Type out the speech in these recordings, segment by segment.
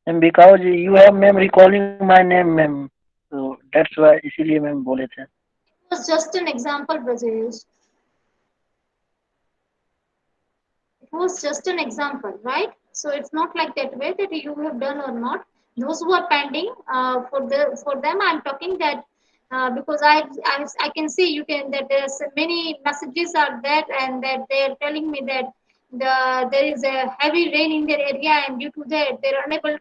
Ma'am because you have ma'am recalling my name ma'am, so that's why इसीलिए ma'am बोले थे. It was just an example, Brajesh. It was just an example, right? So it's not like that way that you have done or not. Those who are pending, for them, I'm talking that because I can see you can that there's many messages are there and that they are telling me that there is a heavy rain in their area and due to that they're unable.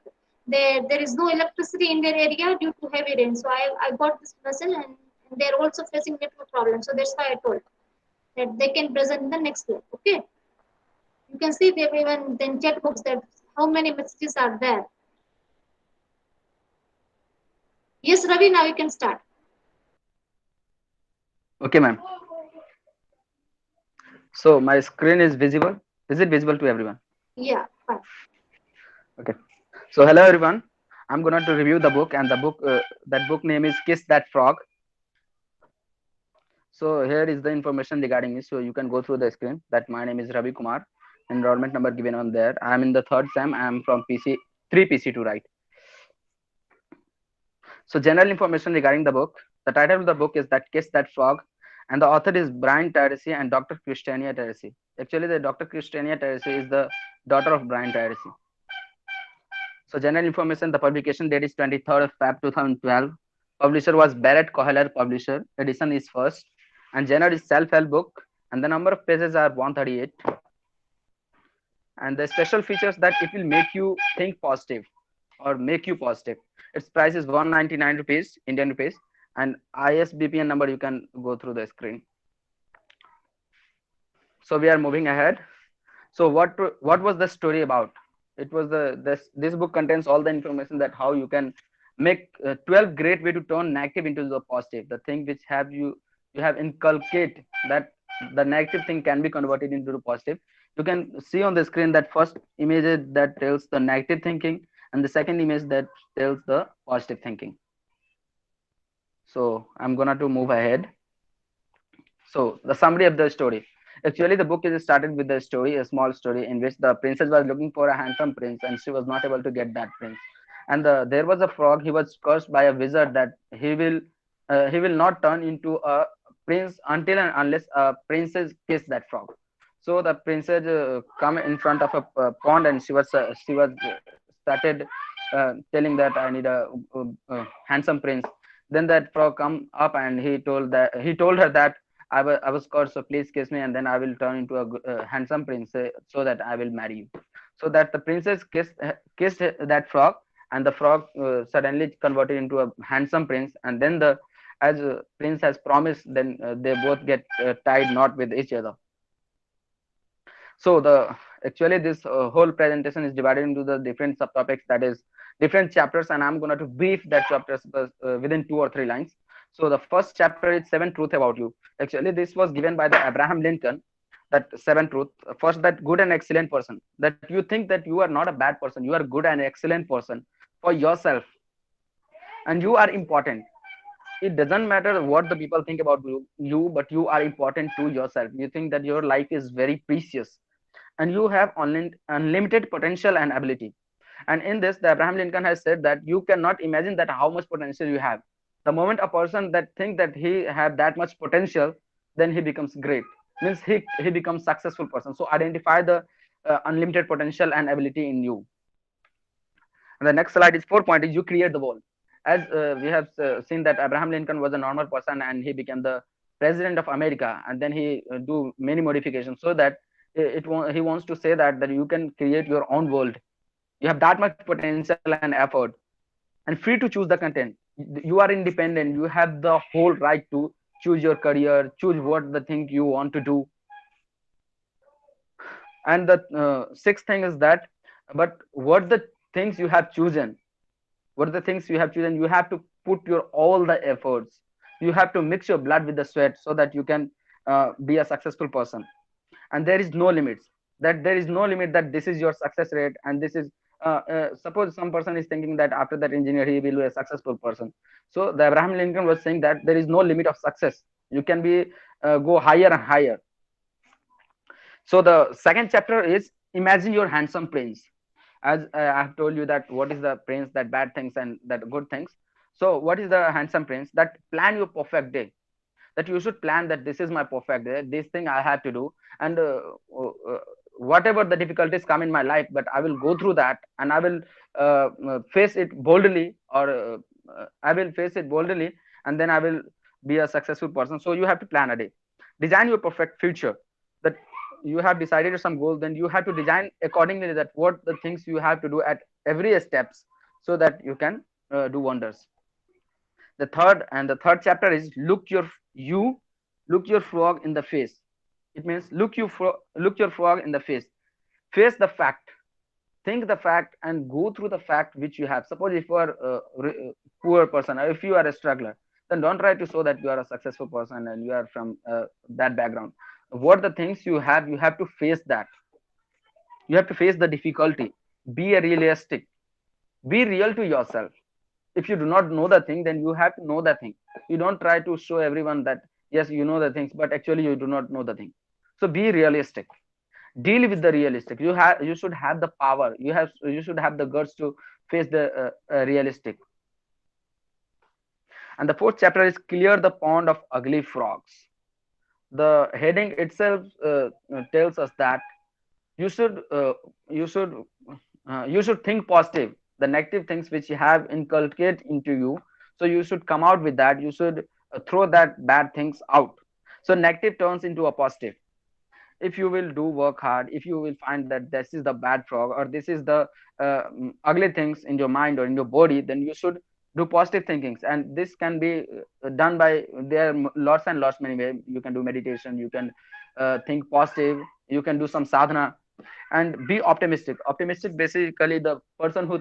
There is no electricity in their area due to heavy rain. So I got this message and they're also facing network problems. So that's why I told that they can present in the next year. Okay. You can see they even then chat box that how many messages are there. Yes, Ravi, now you can start. Okay, ma'am. So my screen is visible. Is it visible to everyone? Yeah, fine. Okay. So hello everyone. I'm gonna to review the book, and the book that book name is Kiss That Frog. So here is the information regarding me. So you can go through the screen. That my name is Ravi Kumar. Enrollment number given on there. I am in the third sem. I am from PC 3 PC2, right? So general information regarding the book. The title of the book is that Kiss That Frog, and the author is Brian Tracy and Dr. Christiania Tracy. Actually, the Dr. Christiania Tracy is the daughter of Brian Tracy. So general information, the publication date is 23rd of Feb 2012. Publisher was Barrett Kohler Publisher. Edition is first. And genre is self-help book. And the number of pages are 138. And the special features that it will make you think positive or make you positive. Its price is 199 rupees, Indian rupees. And ISBN number you can go through the screen. So we are moving ahead. So what was the story about? It was this book contains all the information that how you can make 12 great way to turn negative into the positive. The thing which have you have inculcate that the negative thing can be converted into the positive. You can see on the screen that first image that tells the negative thinking and the second image that tells the positive thinking. So I'm gonna to move ahead. So the summary of the story. Actually, the book is started with the story, a small story in which the princess was looking for a handsome prince and she was not able to get that prince. And there was a frog. He was cursed by a wizard that he will not turn into a prince until and unless a princess kiss that frog. So the princess come in front of a pond and she was started telling that I need a handsome prince. Then that frog come up and he told her that I was cursed, so please kiss me, and then I will turn into a handsome prince, so that I will marry you. So that the princess kissed that frog, and the frog suddenly converted into a handsome prince. And then the as prince has promised, then they both get tied knot with each other. So the actually this whole presentation is divided into the different subtopics, that is different chapters, and I'm going to brief that chapters within 2 or 3 lines. So the first chapter is seven truth about you. Actually, this was given by the Abraham Lincoln. That seven truth. First, that good and excellent person. That you think that you are not a bad person. You are good and excellent person for yourself, and you are important. It doesn't matter what the people think about you, but you are important to yourself. You think that your life is very precious and you have unlimited potential and ability. And in this, the Abraham Lincoln has said that you cannot imagine that how much potential you have. The moment a person that think that he have that much potential, then he becomes great, means he becomes successful person. So identify the unlimited potential and ability in you. And the next slide is 4 point is you create the world. As we have seen that Abraham Lincoln was a normal person and he became the president of America, and then he do many modifications so that he wants to say that you can create your own world. You have that much potential and effort, and free to choose the content. You are independent. You have the whole right to choose your career, choose what the thing you want to do. And the sixth thing is that, but what the things you have chosen, what are the things you have chosen, you have to put your all the efforts. You have to mix your blood with the sweat so that you can be a successful person. And there is no limits, that there is no limit that this is your success rate, and this is suppose some person is thinking that after that engineer he will be a successful person. So the Abraham Lincoln was saying that there is no limit of success. You can be go higher and higher. So the second chapter is imagine your handsome prince. As I have told you that what is the prince, that bad things and that good things. So what is the handsome prince? That plan your perfect day, that you should plan that this is my perfect day, this thing I have to do, and whatever the difficulties come in my life, but I will go through that, and I will face it boldly, or I will face it boldly, and then I will be a successful person. So you have to plan a day, design your perfect future. That you have decided some goal, then you have to design accordingly that what the things you have to do at every steps, so that you can do wonders. The third chapter is you look your frog in the face. It means look your frog in the face the fact, think the fact, and go through the fact which you have. Suppose if you are a poor person, or if you are a struggler, then don't try to show that you are a successful person and you are from that background. What the things you have to face that. You have to face the difficulty. Be a realistic, be real to yourself. If you do not know the thing, then you have to know the thing. You don't try to show everyone that yes, you know the things, but actually you do not know the thing. So be realistic, deal with the realistic. You should have the power, you should have the guts to face the realistic. And the fourth chapter is clear the pond of ugly frogs. The heading itself tells us that you should you should you should think positive, the negative things which you have inculcate into you. So you should come out with that, you should throw that bad things out, so negative turns into a positive. If you will do work hard, if you will find that this is the bad frog, or this is the ugly things in your mind or in your body, then you should do positive thinkings. And this can be done by, there are lots and lots many ways. You can do meditation, you can think positive, you can do some sadhana. And be optimistic. Optimistic basically the person who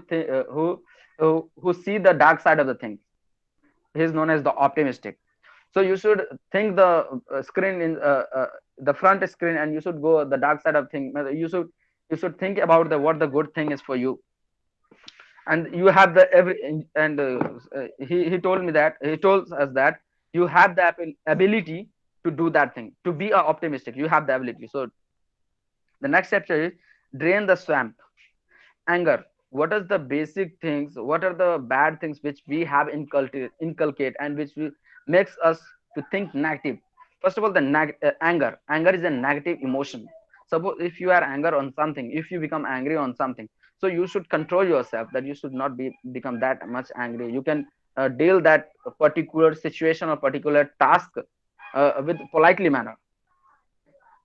see the dark side of the thing. He is known as the optimistic. So you should think the screen in the front screen, and you should go the dark side of thing. You should think about the what the good thing is for you. And you have the every, and he told me that, he told us that you have the ability to do that thing, to be optimistic. You have the ability. So the next chapter is drain the swamp. Anger. What is the basic things, what are the bad things which we have inculcate and which makes us to think negative? First of all, the anger is a negative emotion. Suppose if you are anger on something, if you become angry on something, so you should control yourself, that you should not become that much angry. You can deal that particular situation or particular task with politely manner.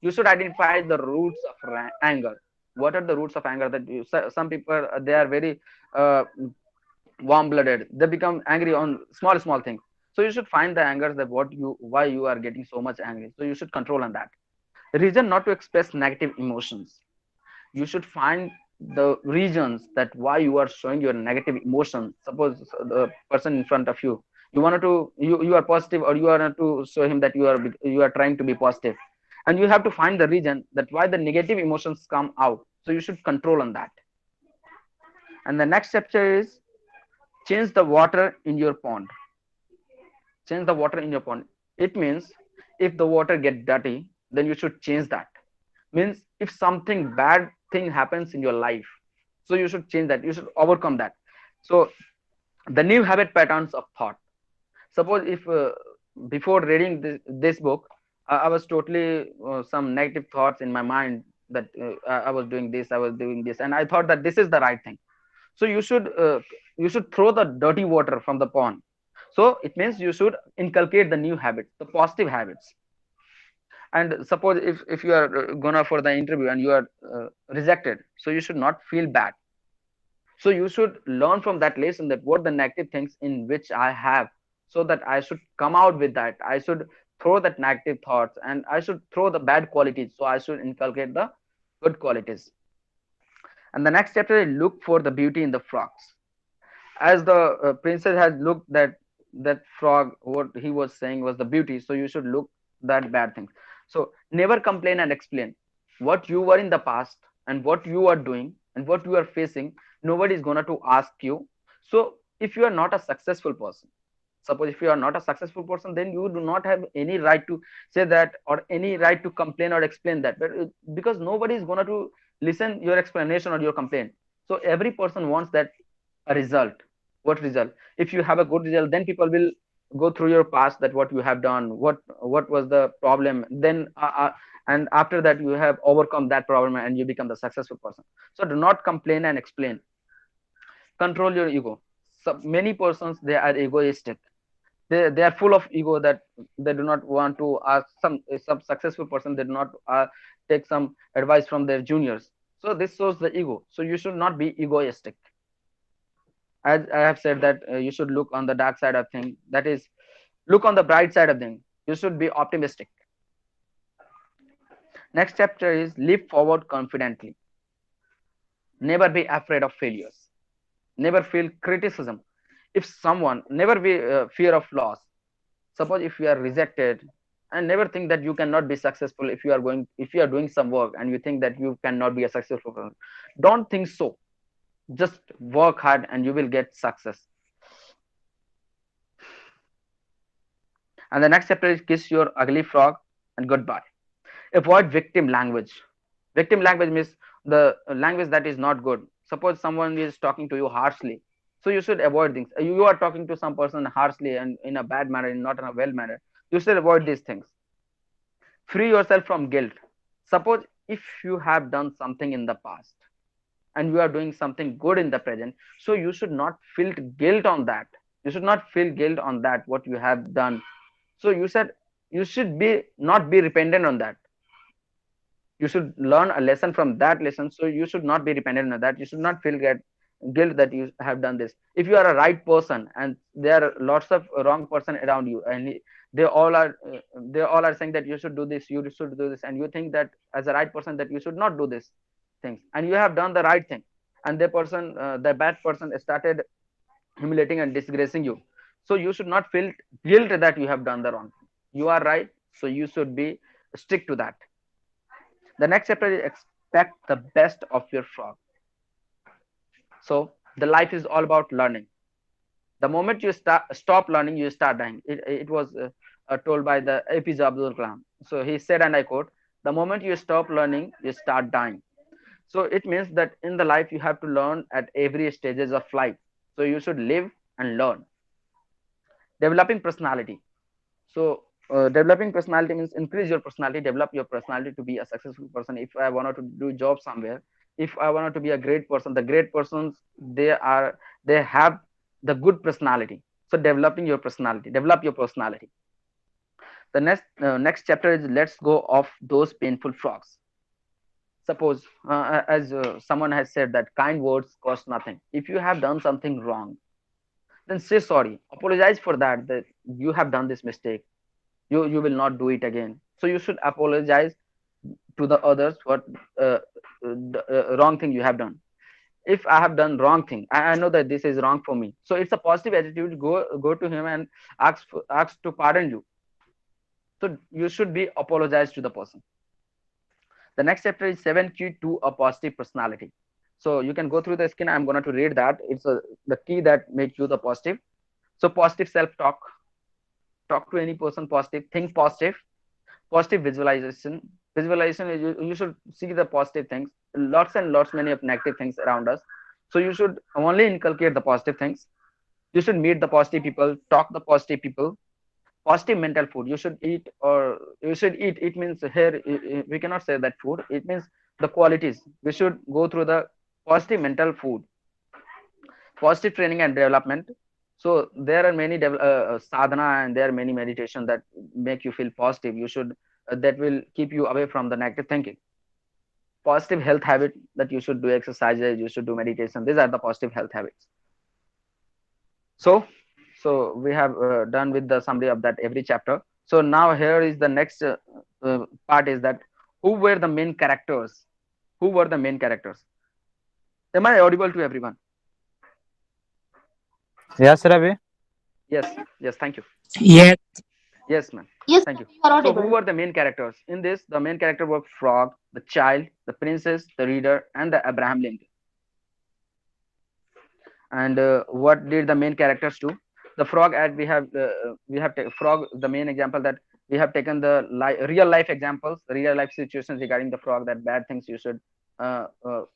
You should identify the roots of anger. What are the roots of anger? That some people, they are very warm blooded, they become angry on small things. So you should find the anger, that why you are getting so much angry. So you should control on that. Reason not to express negative emotions. You should find the reasons that why you are showing your negative emotions. Suppose the person in front of you, you wanted to you are positive, or you want to show him that you are trying to be positive, and you have to find the reason that why the negative emotions come out. So you should control on that. And the next chapter is change the water in your pond. Change the water in your pond. It means if the water get dirty, then you should change that. Means if something bad thing happens in your life, so you should change that, you should overcome that. So the new habit patterns of thought. Suppose if before reading this book, I was totally some negative thoughts in my mind, that I was doing this, I was doing this, and I thought that this is the right thing. So you should throw the dirty water from the pond. So it means you should inculcate the new habits, the positive habits. And suppose if you are gonna for the interview and you are rejected, so you should not feel bad. So you should learn from that lesson, that what the negative things in which I have, so that I should come out with that. I should throw that negative thoughts, and I should throw the bad qualities, so I should inculcate the good qualities. And the next chapter is look for the beauty in the frogs. As the princess has looked that frog, what he was saying was the beauty, so you should look that bad things. So never complain and explain what you were in the past, and what you are doing, and what you are facing. Nobody is going to ask you. So if you are not a successful person, suppose if you are not a successful person, then you do not have any right to say that, or any right to complain or explain that. But because nobody is going to listen your explanation or your complaint. So every person wants that a result. What result? If you have a good result, then people will go through your past, that what you have done, what was the problem, then and after that you have overcome that problem and you become the successful person. So do not complain and explain. Control your ego. So many persons, they are egoistic. They are full of ego, that they do not want to ask some successful person, they do not take some advice from their juniors. So this shows the ego. So you should not be egoistic. As I have said that you should look on the dark side of things, that is, look on the bright side of things. You should be optimistic. Next chapter is live forward confidently. Never be afraid of failures. Never feel criticism. If someone, never be fear of loss. Suppose if you are rejected, and never think that you cannot be successful. If you are doing some work and you think that you cannot be a successful person, don't think so. Just work hard and you will get success. And the next chapter is kiss your ugly frog and goodbye. Avoid victim language. Victim language means the language that is not good. Suppose someone is talking to you harshly, so you should avoid things. You are talking to some person harshly and in a bad manner, not in a well manner. You should avoid these things. Free yourself from guilt. Suppose if you have done something in the past and you are doing something good in the present, so you should not feel guilt on that. You should not feel guilt on that what you have done. So you said you should be not be dependent on that. You should learn a lesson from that lesson. So you should not be dependent on that. You should not feel guilt that you have done this. If you are a right person and there are lots of wrong person around you, and they all are they all are saying that you should do this, you should do this, and you think that as a right person that you should not do this things, and you have done the right thing, and the bad person started humiliating and disgracing you. So you should not feel guilt that you have done the wrong thing. You are right, so you should be stick to that. The next chapter is expect the best of your frog. So the life is all about learning. The moment you stop learning, you start dying. It was told by the APJ Abdul Kalam. So he said, and I quote, the moment you stop learning, you start dying. So it means that in the life you have to learn at every stages of life. So you should live and learn. Developing personality. So developing personality means increase your personality, develop your personality to be a successful person. If I wanted to do job somewhere, if I wanted to be a great person, the great persons, they have the good personality. So developing your personality, develop your personality. The next chapter is let's go of those painful frogs. Suppose as someone has said that kind words cost nothing. If you have done something wrong, then say sorry, apologize for that you have done this mistake. You will not do it again. So you should apologize to the others what the wrong thing you have done. If I have done wrong thing, I know that this is wrong for me, so it's a positive attitude. Go to him and ask to pardon you. So you should be apologize to the person. The next chapter is 7 key to a positive personality. So you can go through the skin. I'm going to read that. The key that makes you the positive. So positive self talk. Talk to any person positive. Think positive. Positive visualization. Visualization is you should see the positive things. Lots and lots many of negative things around us. So you should only inculcate the positive things. You should meet the positive people. Talk the positive people. Positive mental food. You should eat, or you should eat. It means here we cannot say that food. It means the qualities. We should go through the positive mental food. Positive training and development. So there are many sadhana, and there are many meditation that make you feel positive. You should that will keep you away from the negative thinking. Positive health habit, that you should do exercises, you should do meditation. These are the positive health habits. So we have done with the summary of that every chapter. So now here is the next part is that who were the main characters? Who were the main characters? Am I audible to everyone? Yes, Ravi. Yes, thank you. Yes. Yes, ma'am. Yes, Thank you. you are So, who audible. were the main characters? In this, the main character were Frog, the child, the princess, the reader, and the Abraham Lincoln. And what did the main characters do? The frog, as we have frog, the main example that we have taken the real life examples, real life situations regarding the frog, that bad things you should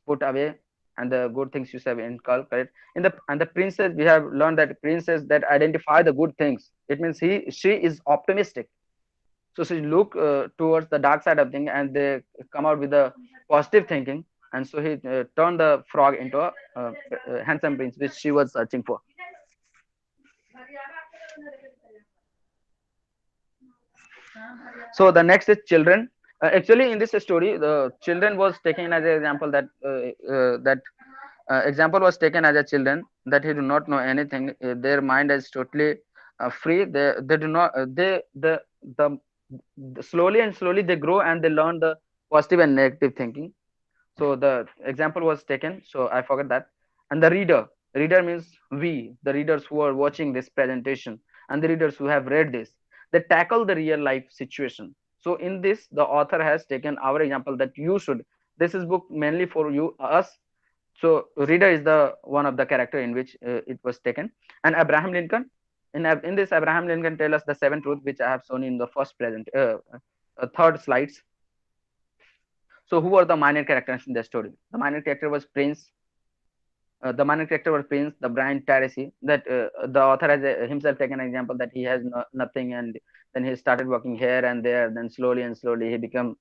put away, and the good things you have inculcated in the, and the princess, we have learned that princess that identify the good things, it means she is optimistic. So she look towards the dark side of things and they come out with the positive thinking, and so he turned the frog into a handsome prince which she was searching for. So the next is children. Actually, in this story, the children was taken as an example that example was taken as a children that he do not know anything. Their mind is totally free. They do not the slowly and slowly they grow and they learn the positive and negative thinking. So the example was taken. So I forgot that. And the reader means we, the readers who are watching this presentation, and the readers who have read this, they tackle the real life situation. So in this, the author has taken our example that you should. This is book mainly for you, us. So reader is the one of the character in which it was taken. And Abraham Lincoln. In this, Abraham Lincoln tell us the seven truth which I have shown in the first third slides. So who are the minor characters in the story? The minor character was Prince. The minor character was Prince, the Brian Tracy. That the author has himself taken an example that he has nothing, and then he started working here and there. Then slowly and slowly he become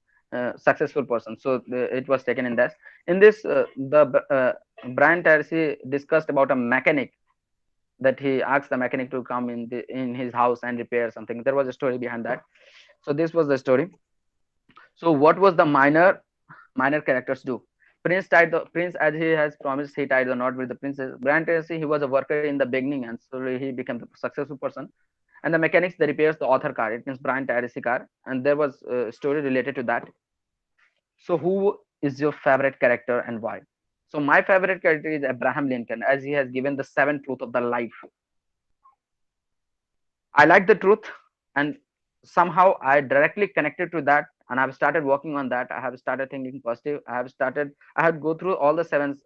successful person. So it was taken in this. In this, the Brian Tracy discussed about a mechanic that he asked the mechanic to come in his house and repair something. There was a story behind that. So this was the story. So what was the minor characters do? Prince as he has promised, he tied the knot with the princess. Brian Tracy, he was a worker in the beginning and so he became the successful person. And the mechanics, they repairs the author car. It means Brian Tracy car. And there was a story related to that. So who is your favorite character and why? So my favorite character is Abraham Lincoln, as he has given the seven truth of the life. I like the truth, and somehow I directly connected to that, and I've started working on that. I have started thinking positive. I have go through all the seven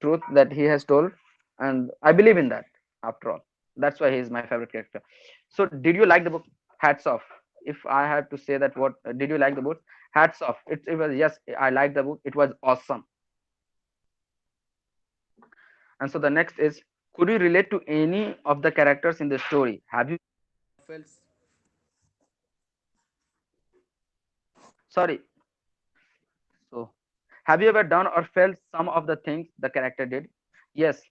truth that he has told, and I believe in that. After all, that's why he is my favorite character. So, did you like the book? Hats off. If I had to say that, what did you like the book? Hats off. It was, yes, I liked the book. It was awesome. And so the next is, could you relate to any of the characters in the story? Have you felt, sorry, so have you ever done or felt some of the things the character did? Yes,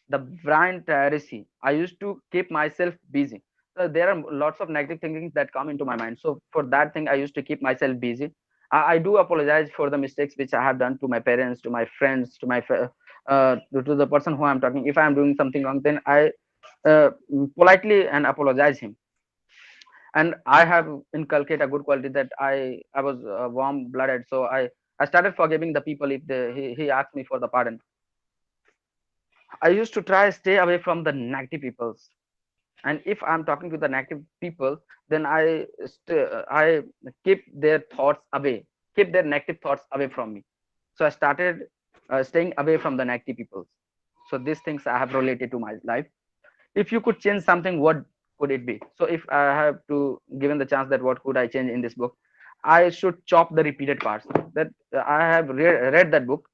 the Brian Tracy. I used to keep myself busy. So there are lots of negative thinkings that come into my mind. So for that thing, I used to keep myself busy. I do apologize for the mistakes which I have done to my parents, to my friends, to the person who I'm talking. If I'm doing something wrong, then I politely and apologize him. And I have inculcate a good quality that I was warm blooded, so I started forgiving the people if he asked me for the pardon. I used to try stay away from the negative peoples, and if I'm talking to the negative people, then I keep their thoughts away, keep their negative thoughts away from me. So I started staying away from the negative people. So these things I have related to my life. If you could change something, what could it be? So if I have to given the chance that what could I change in this book, I should chop the repeated parts. That I have read that book.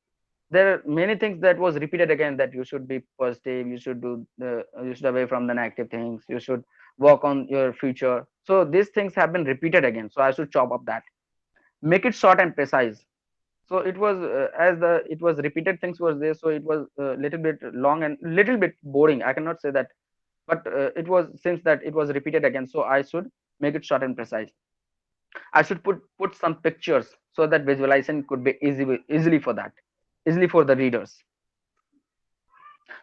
There are many things that was repeated again, that you should be positive, you should you should away from the negative things, you should work on your future. So these things have been repeated again, so I should chop up that, make it short and precise. So it was as the it was repeated things was there, so it was a little bit long and little bit boring, I cannot say that. But it was, since that it was repeated again, so I should make it short and precise. I should put some pictures so that visualization could be easily for that, easily for the readers.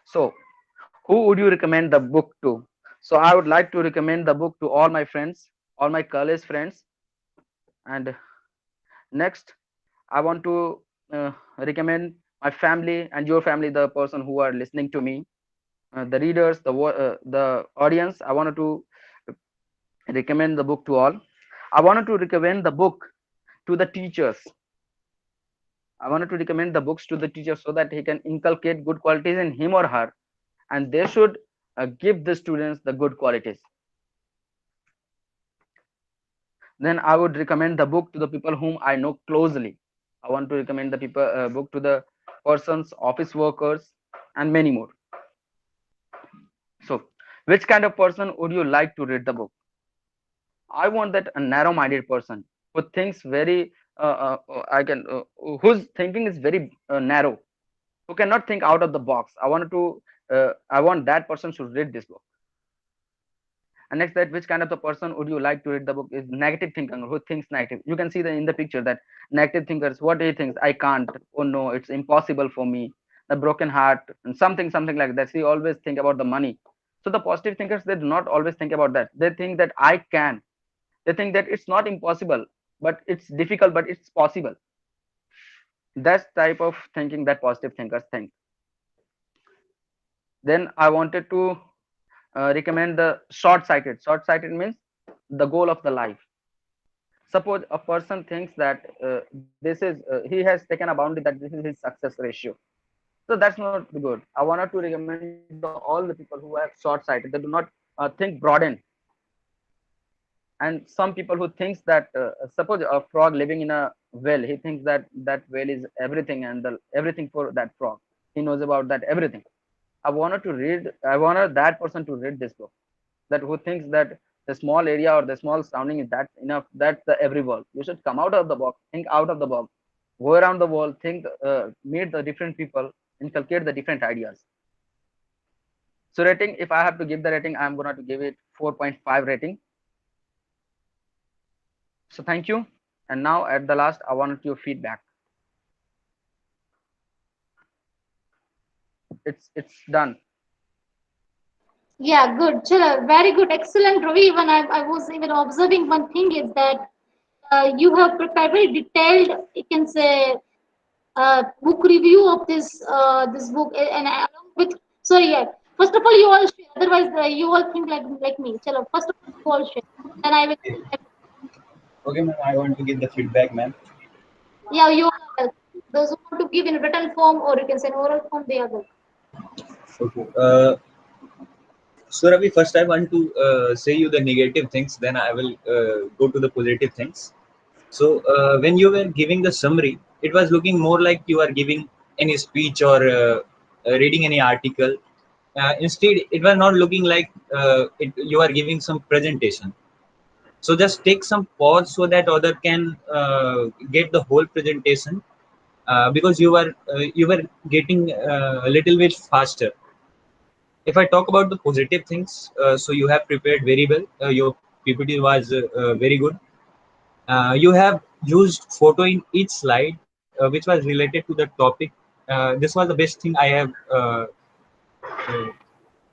So who would you recommend the book to? So I would like to recommend the book to all my friends, all my college friends. And next, I want to recommend my family and your family, the person who are listening to me, the readers, the audience. I wanted to recommend the book to all. I wanted to recommend the book to the teachers. I wanted to recommend the books to the teacher so that he can inculcate good qualities in him or her, and they should give the students the good qualities. Then I would recommend the book to the people whom I know closely. I want to recommend the people book to the persons, office workers, and many more. So, which kind of person would you like to read the book? I want that a narrow-minded person who thinks very, whose thinking is very narrow, who cannot think out of the box. I want that person to read this book. And next, that which kind of the person would you like to read the book is negative thinker who thinks negative. You can see that in the picture that negative thinkers, what he thinks, I can't, oh no, it's impossible for me, the broken heart, and something like that. He always think about the money. So the positive thinkers, they do not always think about that. They think that I can. They think that it's not impossible, but it's difficult, but it's possible. That's type of thinking that positive thinkers think. Then I wanted to recommend the short-sighted. Short-sighted means the goal of the life. Suppose a person thinks that he has taken a boundary that this is his success ratio. So that's not good. I wanted to recommend all the people who are short-sighted. They do not think broaden. And some people who thinks that suppose a frog living in a well, he thinks that that well is everything and everything for that frog. He knows about that everything. I wanted that person to read this book. That who thinks that the small area or the small surrounding is that enough, that's the every world. You should come out of the box, think out of the box, go around the world, think, meet the different people, inculcate the different ideas. So rating, if I have to give the rating, I'm going to give it 4.5 rating. So thank you. And now at the last, I wanted your feedback. It's done. Yeah, good. Chala, very good. Excellent, Ravi. Even I was even observing one thing is that you have prepared very detailed, you can say, book review of this book, and along with, sorry, yeah. First of all, you all share. Otherwise, you all think like me. Chalo, first of all, you all share. Then I will. Okay, ma'am, I want to give the feedback, ma'am. Yeah, you all are welcome. Those who want to give in written form or you can say in oral form, they are welcome. Okay. So Ravi, first I want to say you the negative things, then I will go to the positive things. So when you were giving the summary, it was looking more like you are giving any speech or reading any article. Instead, it was not looking like you are giving some presentation. So just take some pause so that other can get the whole presentation because you were getting a little bit faster. If I talk about the positive things, so you have prepared very well. Your PPT was very good. You have used photo in each slide, which was related to the topic. This was the best thing I have uh,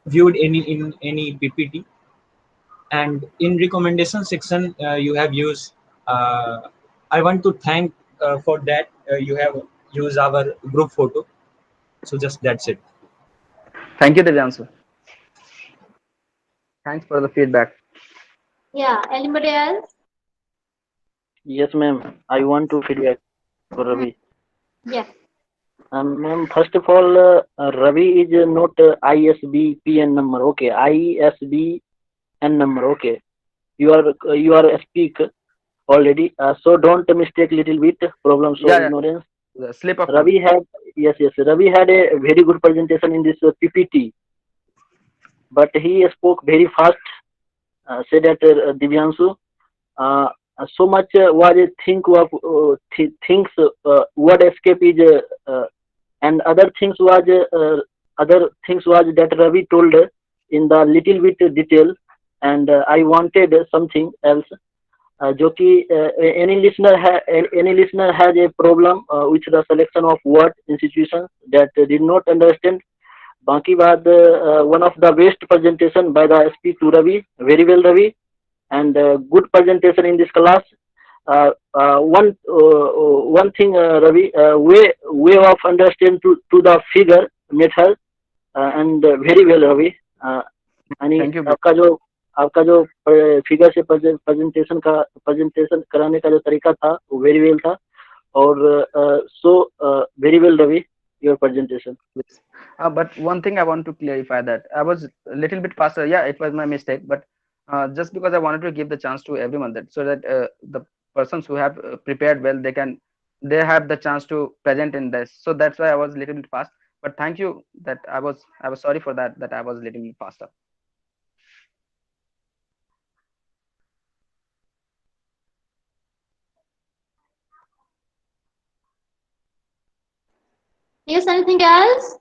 viewed in any PPT. And in recommendation section, you have used. I want to thank for that. You have used our group photo. So just that's it. Thank you, Divyansu. Thanks for the feedback. Yeah. Anybody else? Yes, ma'am. I want to feedback for Hmm. Ravi. Yeah. Ma'am, first of all, Ravi is not ISBPN number. Okay, ISBN number. Okay, you are speak already. So don't mistake little bit. Problem so Yeah, ignorance. yeah. The slip of tongue. Ravi had yes. Ravi had a very good presentation in this PPT, but he spoke very fast. Said that Divyansu. Uh, so much was a think of things. Word escape is and other things was that Ravi told in the little bit detail, and I wanted something else. जो कि any listener has a problem with the selection of words in situations that did not understand. बाकी बात one of the best presentation by the SP to Ravi, very well Ravi, and good presentation in this class. One thing Ravi, way of understand to the figure method and very well Ravi. यानी Thank you, bro. आपका जो figure से presentation कराने का जो तरीका था वो वेरी वेल था और so very well Ravi your presentation. Yes. But one thing I want to clarify that I was a little bit faster. Yeah, it was my mistake, but just because I wanted to give the chance to everyone that so that the persons who have prepared well, they can they have the chance to present in this. So that's why I was a little bit fast. But thank you that I was sorry for that, that I was a little bit faster. Yes, anything else?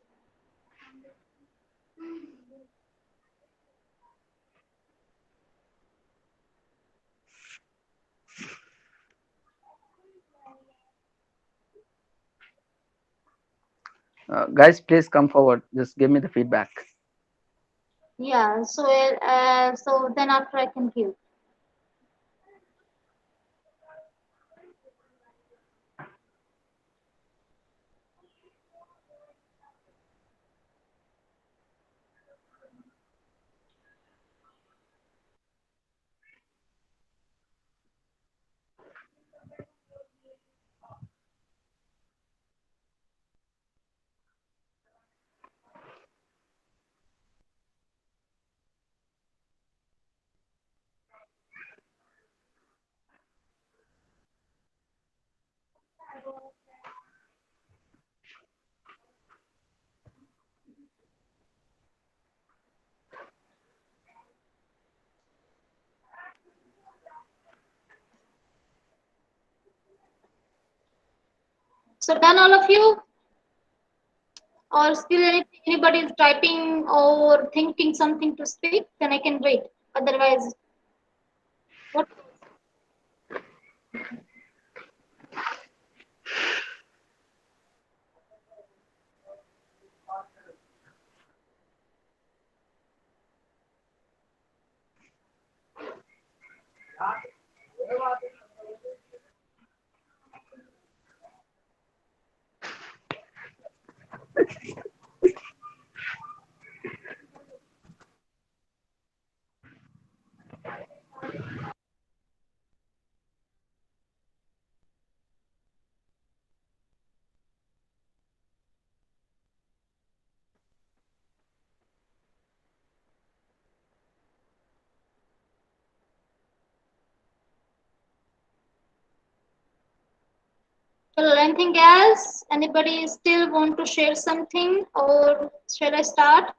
Guys, please come forward. Just give me the feedback. Yeah, so then after I can give. So done all of you? Or still anybody is typing or thinking something to speak, then I can wait. Otherwise, what? Well, anything else? Anybody still want to share something, or shall I start?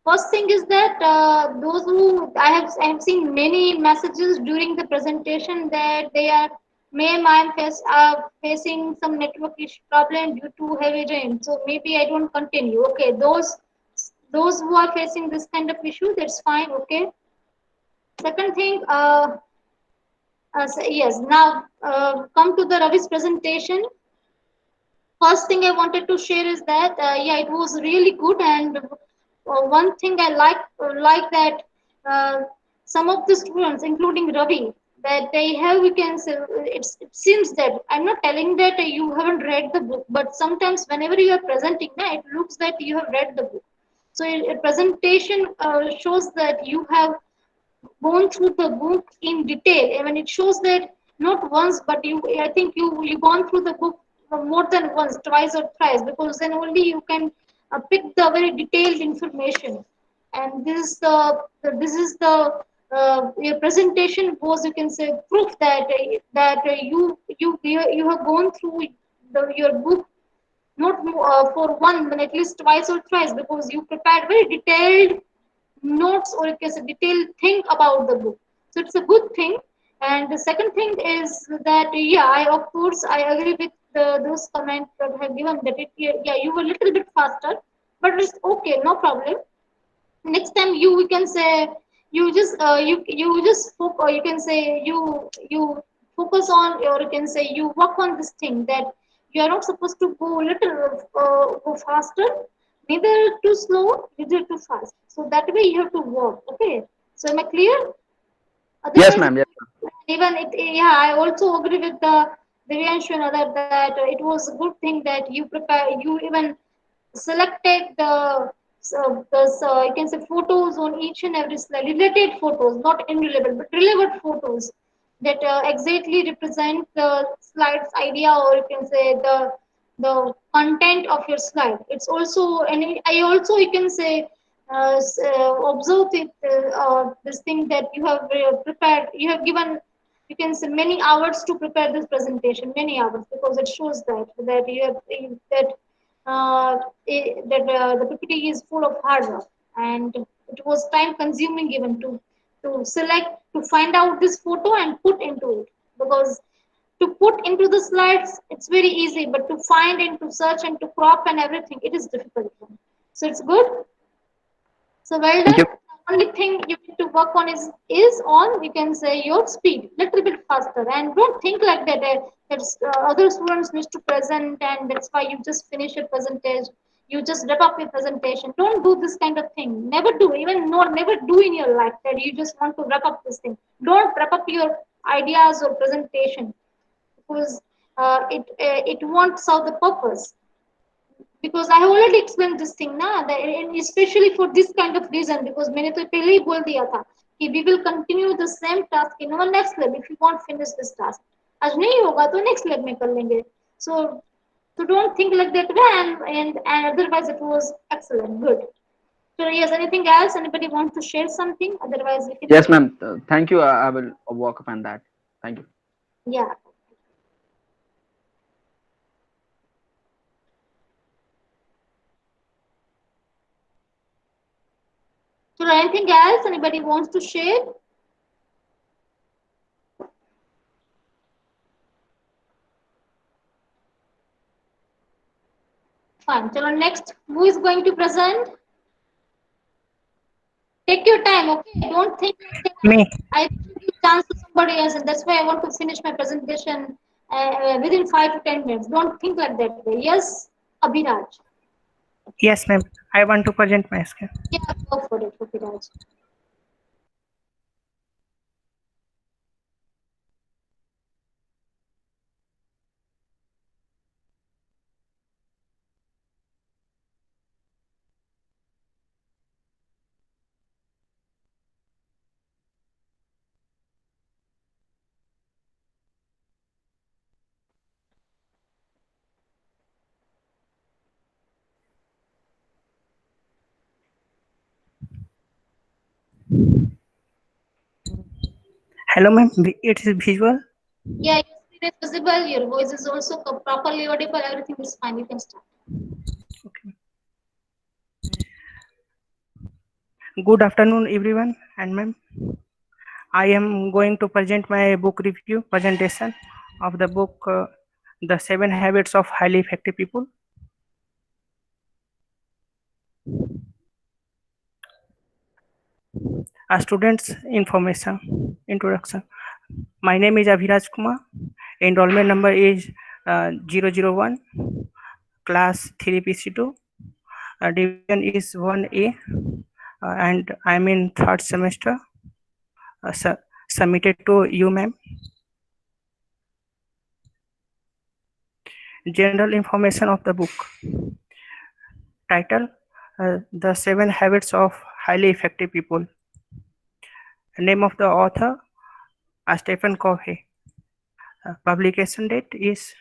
First thing is that those who I have seen many messages during the presentation that they are are facing some network issue problem due to heavy rain. So maybe I don't continue. Okay, those who are facing this kind of issue, that's fine. Okay. Second thing, yes. Now come to the Ravi's presentation. First thing I wanted to share is that yeah, it was really good, and one thing I like that some of the students, including Ravi, that they have, we can say, it seems that I'm not telling that you haven't read the book, but sometimes whenever you are presenting, it looks that you have read the book. So a presentation shows that you have gone through the book in detail. I mean, it shows that not once, but I think you gone through the book more than once, twice or thrice, because then only you can pick the very detailed information. And this is the your presentation was, you can say, proof that you have gone through your book not for one, but at least twice or thrice, because you prepared very detailed notes, or you can say detailed thing about the book. So it's a good thing. And the second thing is that yeah, I of course I agree with those comments that have given that yeah, you were a little bit faster, but it's okay, no problem. Next time you, we can say, you just focus, you can say you focus on, or you can say you work on this thing, that you are not supposed to go little go faster, neither too slow, neither too fast. So that way you have to work. Okay, so am I clear? Yes, Otherwise, ma'am. Yes. even it, yeah, I also agree with the Divyanshu and other that it was a good thing that you prepare, you even selected the you can say photos on each and every slide, related photos, not irrelevant, but relevant photos that exactly represent the slide's idea, or you can say the content of your slide. It's also, and I also, you can say, observe this thing that you have prepared. You have given, you can say, many hours to prepare this presentation, many hours, because it shows that you have that the PPT is full of hard work, and it was time consuming even to select, to find out this photo and put into it, because to put into the slides it's very easy, but to find and to search and to crop and everything, it is difficult. So it's good. So well Thank done. you. The only thing you need to work on is on, you can say, your speed, little bit faster, and don't think like that. That other students need to present, and that's why you just finish your presentation. You just wrap up your presentation. Don't do this kind of thing. Never do. Even no, never do in your life that you just want to wrap up this thing. Don't wrap up your ideas or presentation, because it won't serve the purpose, because I have already explained this thing now, and especially for this kind of reason, because मैंने तो पहले ही बोल दिया था कि we will continue the same task in our next lab if you won't finish this task. आज नहीं होगा तो next lab में कर लेंगे. So don't think like that way, and otherwise it was excellent, good. So yes, anything else? Anybody want to share something? Otherwise we can. Yes, ma'am. Thank you. I will work upon that. Thank you. Yeah. So anything else anybody wants to share? Fine. So next, who is going to present? Take your time, okay? Don't think like that. Me. I give chance to somebody else, and that's why I want to finish my presentation within 5 to 10 minutes. Don't think like that way. Yes, Abhiraj. Yes, ma'am. I want to present my screen. Yeah, go for it, Abhiraj. Hello, ma'am. It is visual. Yeah, your screen is visible. Your voice is also properly audible. Everything is fine. You can start. Okay. Good afternoon, everyone, and ma'am. I am going to present my book review presentation of the book The 7 Habits of Highly Effective People. A student's information introduction. My name is Abhiraj Kumar. Enrollment number is 001, class 3PC2. Division is 1A, and I'm in 3rd semester. Submitted to you, ma'am. General information of the book. Title: The 7 Habits of Highly Effective People. Name of the author: Stephen Covey. Publication date is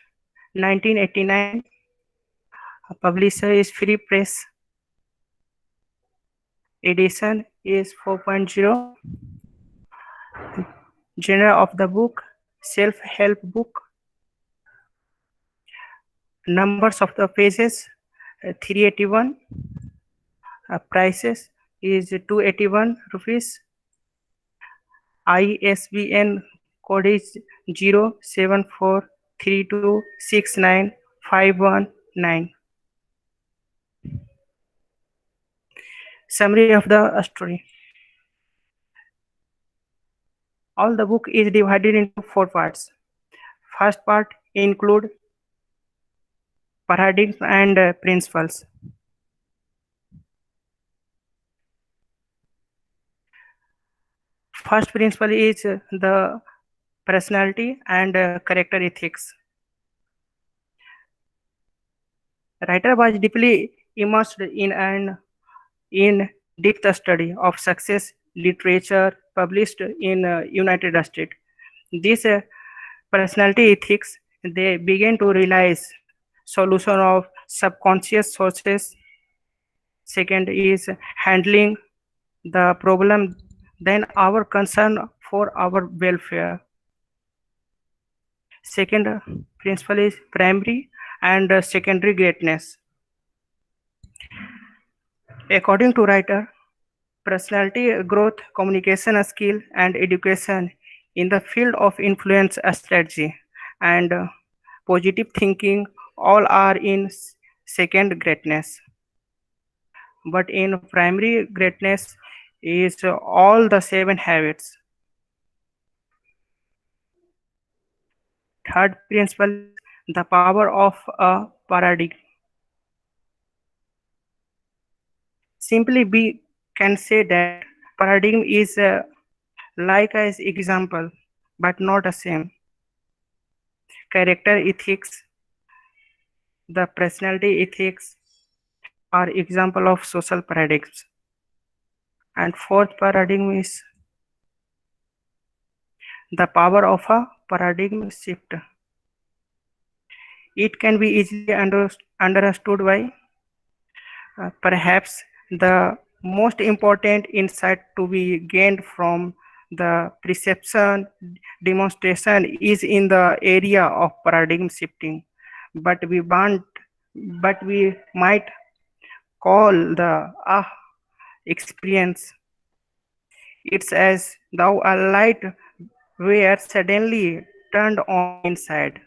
1989. Publisher is Free Press. Edition is 4.0. Genre of the book: self-help book. Numbers of the pages: 381. Prices is 281 rupees. ISBN code is 07432695519. Summary of the story. All the book is divided into 4 parts. First part include paradigms and principles. First principle is the personality and character ethics. Writer was deeply immersed in an in-depth study of success literature published in United States. This personality ethics, they began to realize solution of subconscious sources Second is handling the problem, then our concern for our welfare. Second principle is primary and secondary greatness. According to writer, personality growth, communication skill, and education in the field of influence strategy and positive thinking all are in second greatness. But in primary greatness is all the 7 habits. Third principle is the power of a paradigm. Simply we can say that paradigm is like as example but not the same. Character ethics, the personality ethics are example of social paradigms. And fourth paradigm is the power of a paradigm shift. It can be easily understood by perhaps the most important insight to be gained from the perception demonstration is in the area of paradigm shifting, but we might call the experience. It's as though a light were suddenly turned on inside.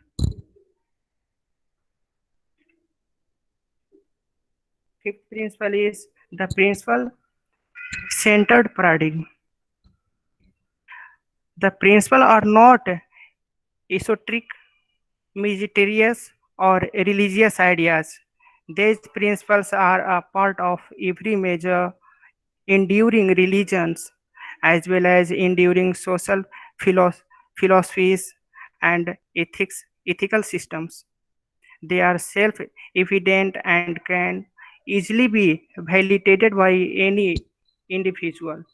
Fifth principle is the principle centered paradigm. The principles are not esoteric, mysterious, or religious ideas. These principles are a part of every major enduring religions as well as enduring social philosophies and ethical systems. They are self-evident and can easily be validated by any individual.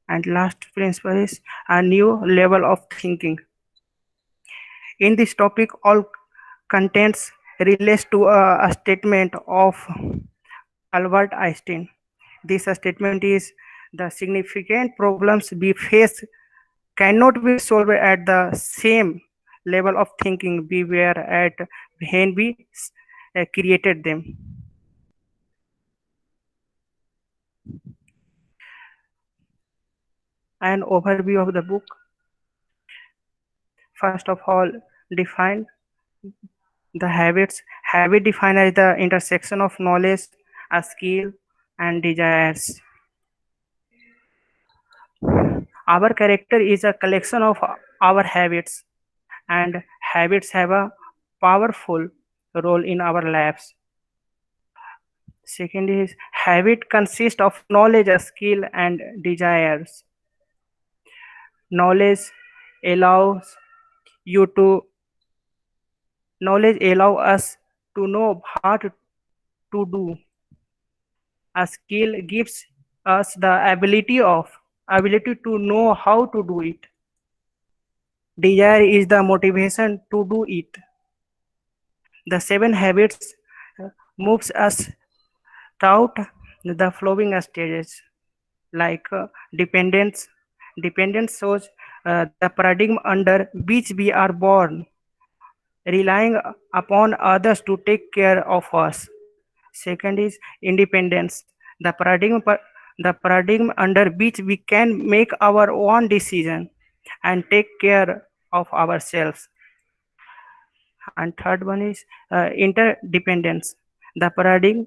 And last principle is a new level of thinking. In this topic, all contents relates to a statement of Albert Einstein. This statement is the significant problems we face cannot be solved at the same level of thinking we were at when we created them. An overview of the book. First of all, define the habits. Habit defined as the intersection of knowledge, a skill, and desires. Our character is a collection of our habits, and habits have a powerful role in our lives. Second is habit consists of knowledge, a skill, and desires. Knowledge allows you to knowledge allow us to know what to do. A skill gives us the ability to know how to do it. Desire is the motivation to do it. The 7 habits moves us throughout the flowing stages like dependence. Dependence shows the paradigm under which we are born, relying upon others to take care of us. Second is independence, the paradigm under which we can make our own decision and take care of ourselves. And third one is interdependence, the paradigm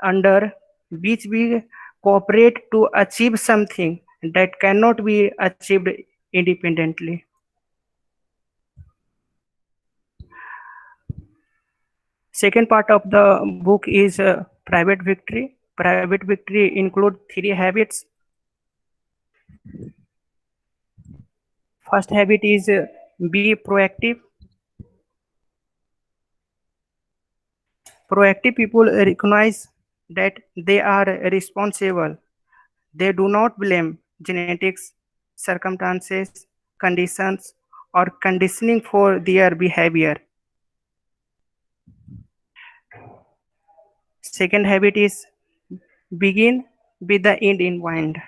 under which we cooperate to achieve something that cannot be achieved independently. Second part of the book is private victory. Private victory include 3 habits. First habit is be proactive. Proactive people recognize that they are responsible. They do not blame genetics, circumstances, conditions, or conditioning for their behavior. Second habit is begin with the end in mind.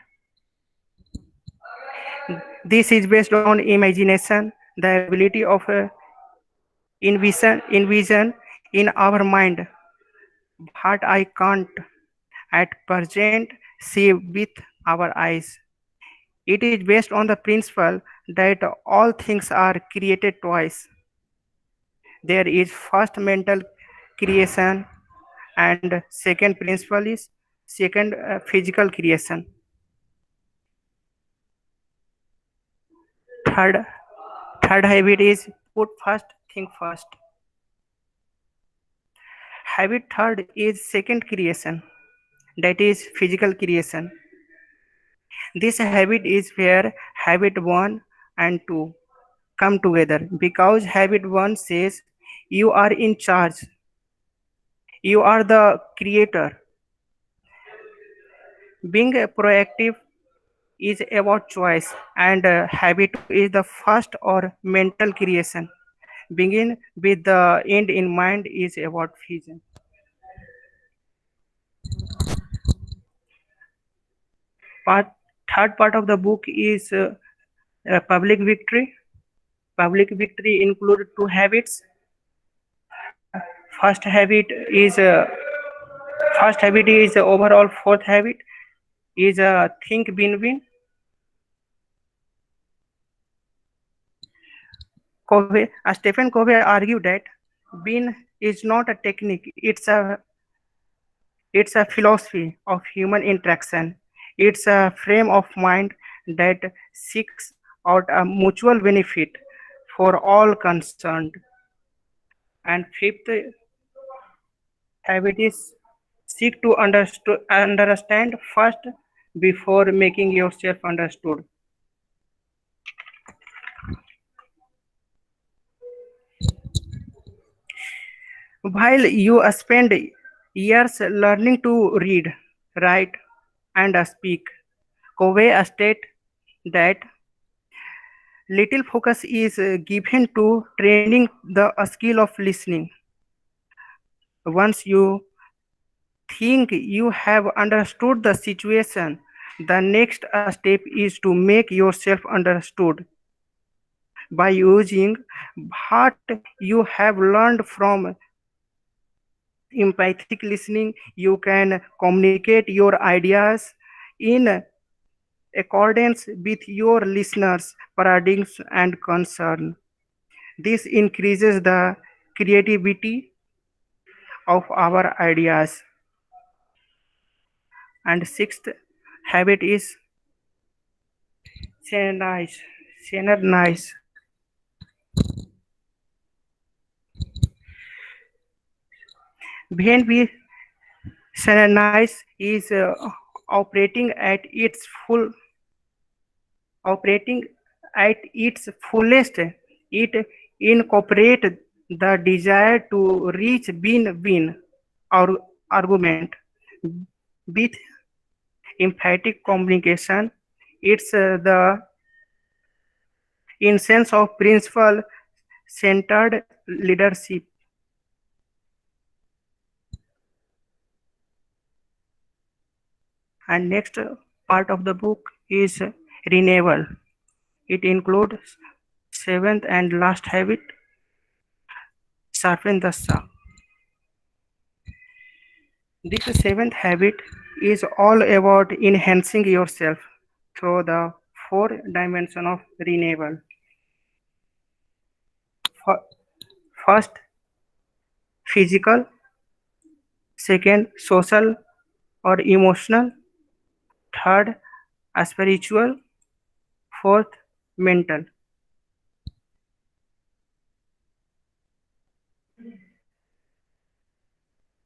This is based on imagination, the ability of envision in our mind what I can't at present see with our eyes. It is based on the principle that all things are created twice. There is first mental creation and second principle is second physical creation. Third, third habit is put first, think first. Habit third is second creation, that is physical creation. This habit is where habit 1 and 2 come together because habit 1 says you are in charge, you are the creator. Being proactive is about choice, and habit 2 is the first or mental creation. Begin with the end in mind is about vision. Part third part of the book is public victory. Public victory include two habits. First habit is overall. Fourth habit is think win-win. Stephen Covey argued that win is not a technique; it's a philosophy of human interaction. It's a frame of mind that seeks out a mutual benefit for all concerned. And fifth habit is seek to understand first before making yourself understood. While you spend years learning to read, write, and speak, Covey states that little focus is given to training the skill of listening. Once you think you have understood the situation, the next step is to make yourself understood. By using what you have learned from empathic listening, you can communicate your ideas in accordance with your listeners' paradigms and concern. This increases the creativity of our ideas. And sixth habit is synergize. Synergize. When we synergize is operating at its full operating at its fullest, it incorporates the desire to reach win-win or argument with emphatic communication. It's the essence of principle-centered leadership. And next part of the book is renewal. It includes seventh and last habit, sharpen the saw. This seventh habit is all about enhancing yourself through the four dimensions of renewal. First, physical. Second, social or emotional. Third, spiritual. Fourth, mental.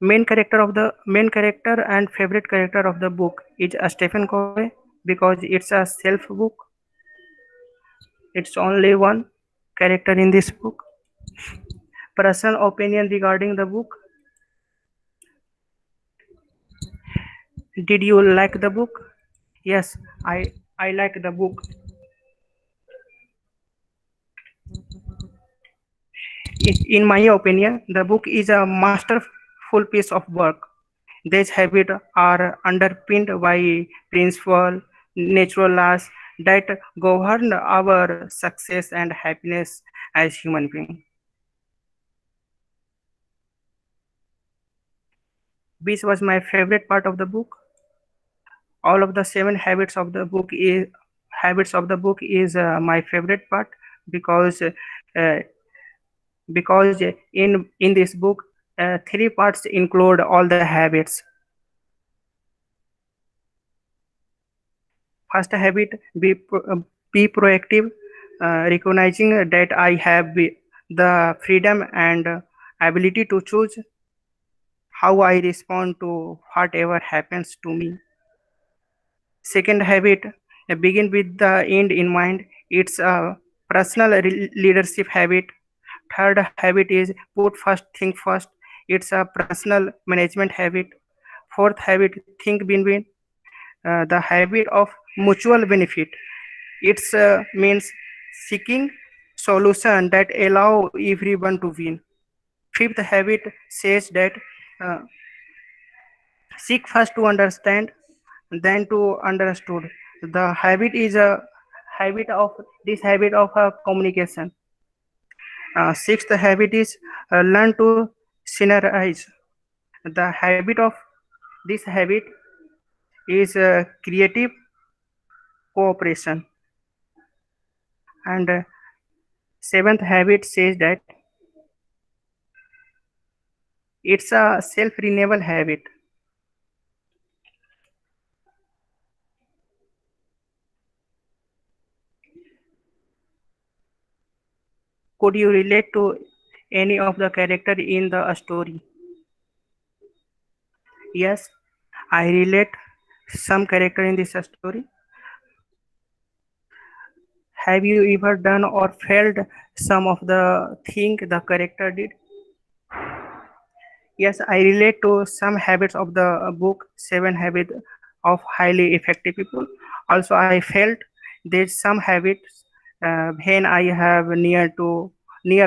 Main character and favorite character of the book is Stephen Covey because it's a self book. It's only one character in this book. Personal opinion regarding the book. Did you like the book? Yes, I like the book. In my opinion, the book is a masterful piece of work. These habits are underpinned by principles, natural laws that govern our success and happiness as human beings. Which was my favorite part of the book? All of the 7 habits of the book is my favorite part because uh, in this book 3 parts include all the habits. First habit, be proactive, recognizing that I have the freedom and ability to choose how I respond to whatever happens to me. Second habit, begin with the end in mind. It's a personal leadership habit. Third habit is put first, think first. It's a personal management habit. Fourth habit, think win-win. The habit of mutual benefit. It means seeking solution that allow everyone to win. Fifth habit says that uh, seek first to understand, then to understood. The habit is a habit of communication. Sixth habit is learn to synergize. The habit of this habit is creative cooperation. And seventh habit says that it's a self-renewal habit. Could you relate to any of the character in the story? Yes, I relate some character in this story. Have you ever done or felt some of the thing the character did? Yes, I relate to some habits of the book 7 Habits of Highly Effective People. Also, I felt there's some habits when I have near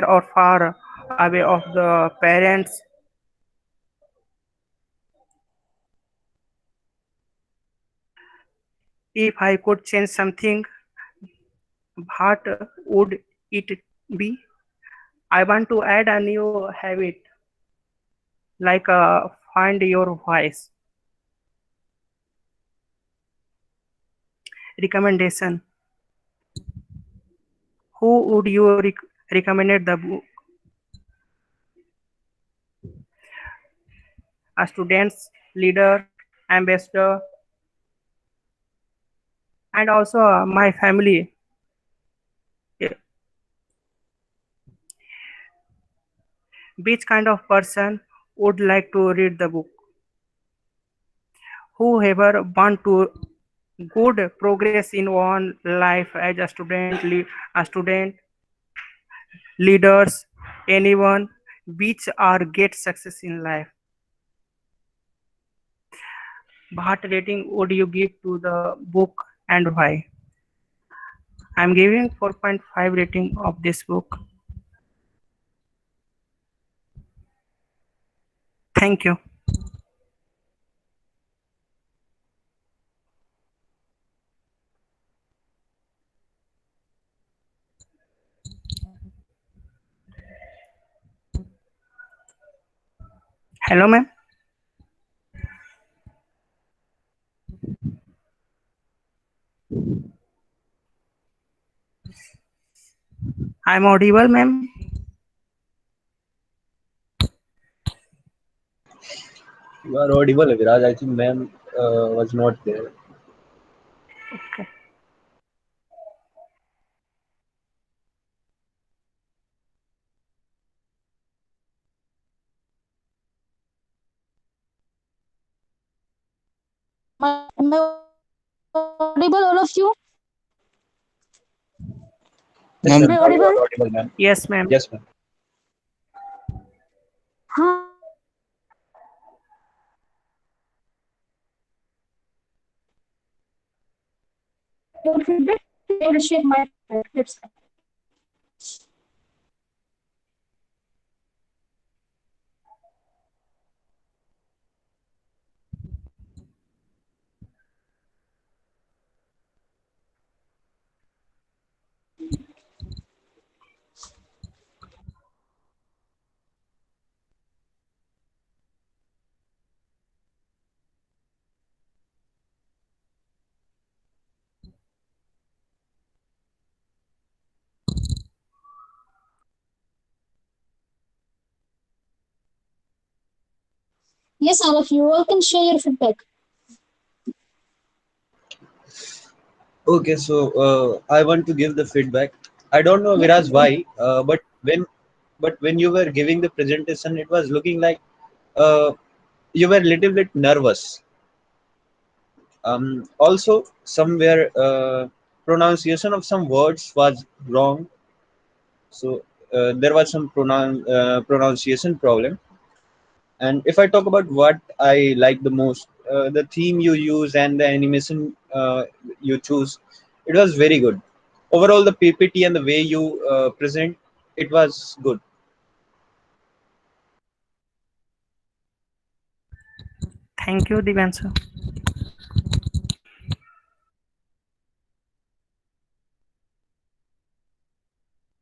or far away of the parents. If I could change something, what would it be? I want to add a new habit like find your voice. Recommendation. Who would you recommend the book? A students, leader, ambassador, and also my family. Eh, Which kind of person would like to read the book? Whoever want to good progress in one life as a student, leaders, anyone which are get success in life. What rating would you give to the book and why? I'm giving 4.5 rating of this book. Thank you. Hello, ma'am. I'm audible, ma'am. You are audible, Viraj. I think ma'am was not there. Okay. Am I audible, all of you? Yes, Am ma'am. I You are audible? audible, ma'am. Yes, ma'am. Yes, ma'am. Huh? Your feedback will shape my perspective. Yes, all of you all can share your feedback. Okay, so I want to give the feedback. I don't know, Yeah, Viraj, why, but when you were giving the presentation, it was looking like uh, you were a little bit nervous. Also, somewhere pronunciation of some words was wrong, so there was some pronunciation problem. And if I talk about what I like the most, the theme you use and the animation you choose, it was very good. Overall, the PPT and the way you present, it was good. Thank you, Divyanshu.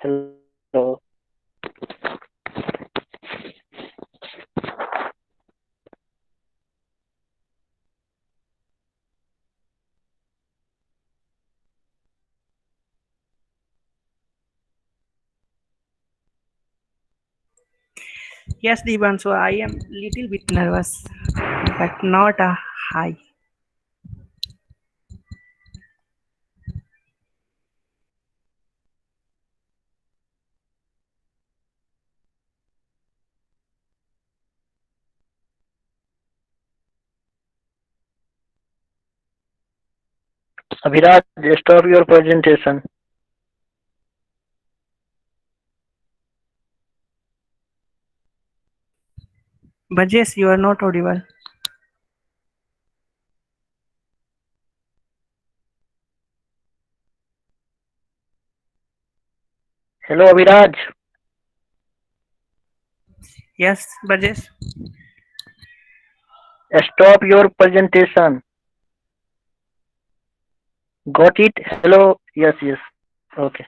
Hello. Yes, Divyanshu, I am little bit nervous, but not a high. Abhiraj, stop your presentation. But yes, you are not audible. Hello, Abhiraj. Yes, but yes, Stop your presentation. Got it? Hello. Yes, yes. Okay.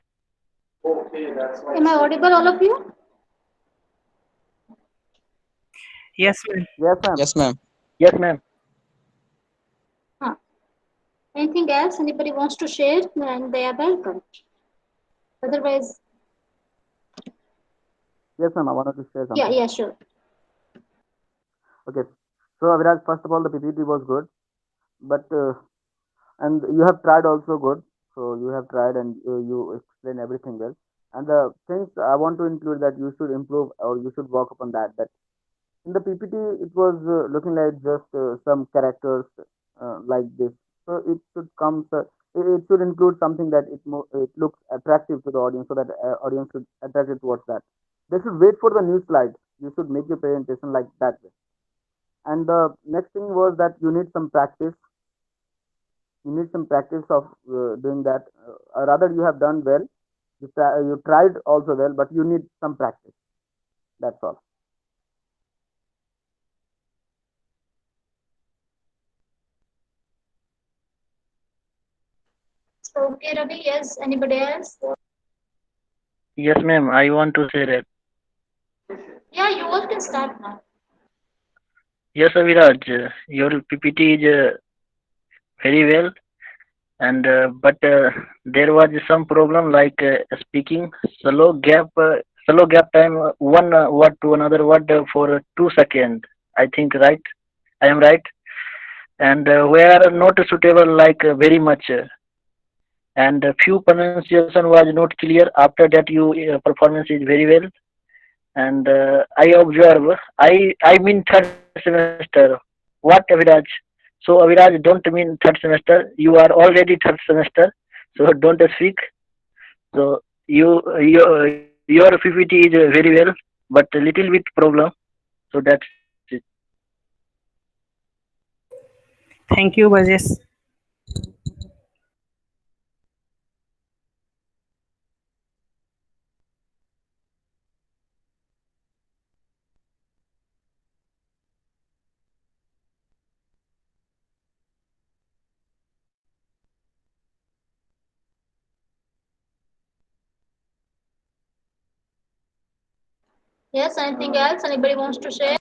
Am I audible, all of you? yes, ma'am. Yes, ma'am. Yes, ma'am. Yes, ma'am. Huh. Anything else anybody wants to share? Then they are welcome. Otherwise, Yes, ma'am. I wanted to share yeah, something. yeah, sure. Okay. So, Aviraj, first of all, the PPT was good, but and you have tried also good. So you have tried and you explain everything well. And the things I want to include that you should improve or you should work upon that. That in the PPT it was looking like just some characters like this. So it should come. It should include something that it looks attractive to the audience, so that audience should attract it towards that. They should wait for the new slides. You should make your presentation like that way. And the next thing was that you need some practice. You need some practice of doing that. Rather, you have done well. You tried also well, but you need some practice. That's all. So, okay, Ravi, yes. Anybody else? Yes, ma'am. I want to say that. Yeah, you all can start now. Yes, Abhiraj. Your PPT is very well, and but there was some problem like speaking slow gap time, one word to another word for 2 seconds. I think right. I am right, and were not suitable like very much. And few pronunciation was not clear. After that, you performance is very well. And I observe. I mean third semester. What, Aviraj? So Aviraj don't mean third semester. You are already third semester. So don't speak. So your PPT is very well, but a little bit problem. So that's it. Thank you, Bajes. Yes, anything else anybody wants to share?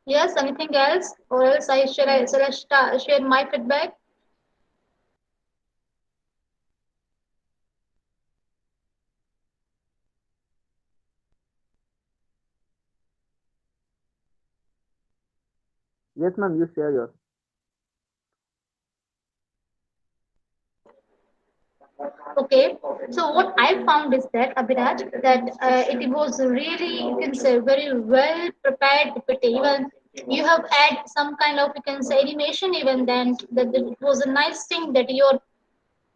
Yes, anything else? Or else shall I share my feedback? Yes, ma'am, you share yours. Okay, so what I found is that Abhiraj, that it was really, you can say, very well prepared PPT. Even you have add some kind of, you can say, animation. Even then, that it was a nice thing that your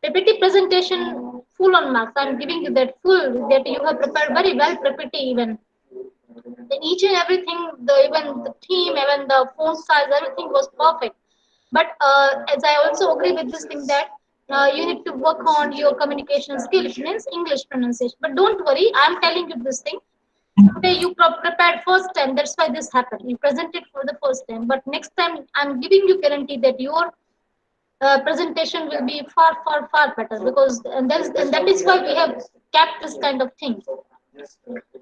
PPT presentation full on marks. I'm giving you that full, that you have prepared very well PPT. Even the each and everything, the even the theme, even the font size, everything was perfect. But as I also agree with this thing that you need to work on your communication skill, it means English pronunciation. But don't worry, I'm telling you this thing. Okay, you prepared first time, that's why this happened. You presented for the first time, but next time I'm giving you guarantee that your presentation will be far, far, far better, because and that is why we have kept this kind of thing.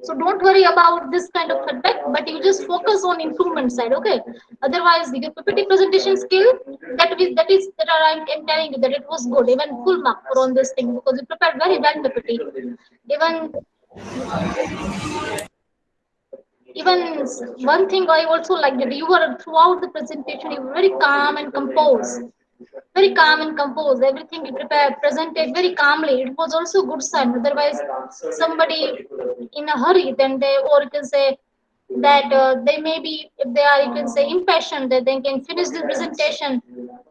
So don't worry about this kind of feedback, but you just focus on improvement side, okay? Otherwise, your PPT presentation skill, that I'm telling you that it was good, even full mark for on this thing, because you prepared very well PPT. Even even one thing I also like that you were throughout the presentation, you were very calm and composed. Very calm and composed. Everything you prepared, presented very calmly. It was also a good sign. Otherwise, somebody in a hurry, then they, or you can say that they may be, if they are, you can say, impatient, that they can finish the presentation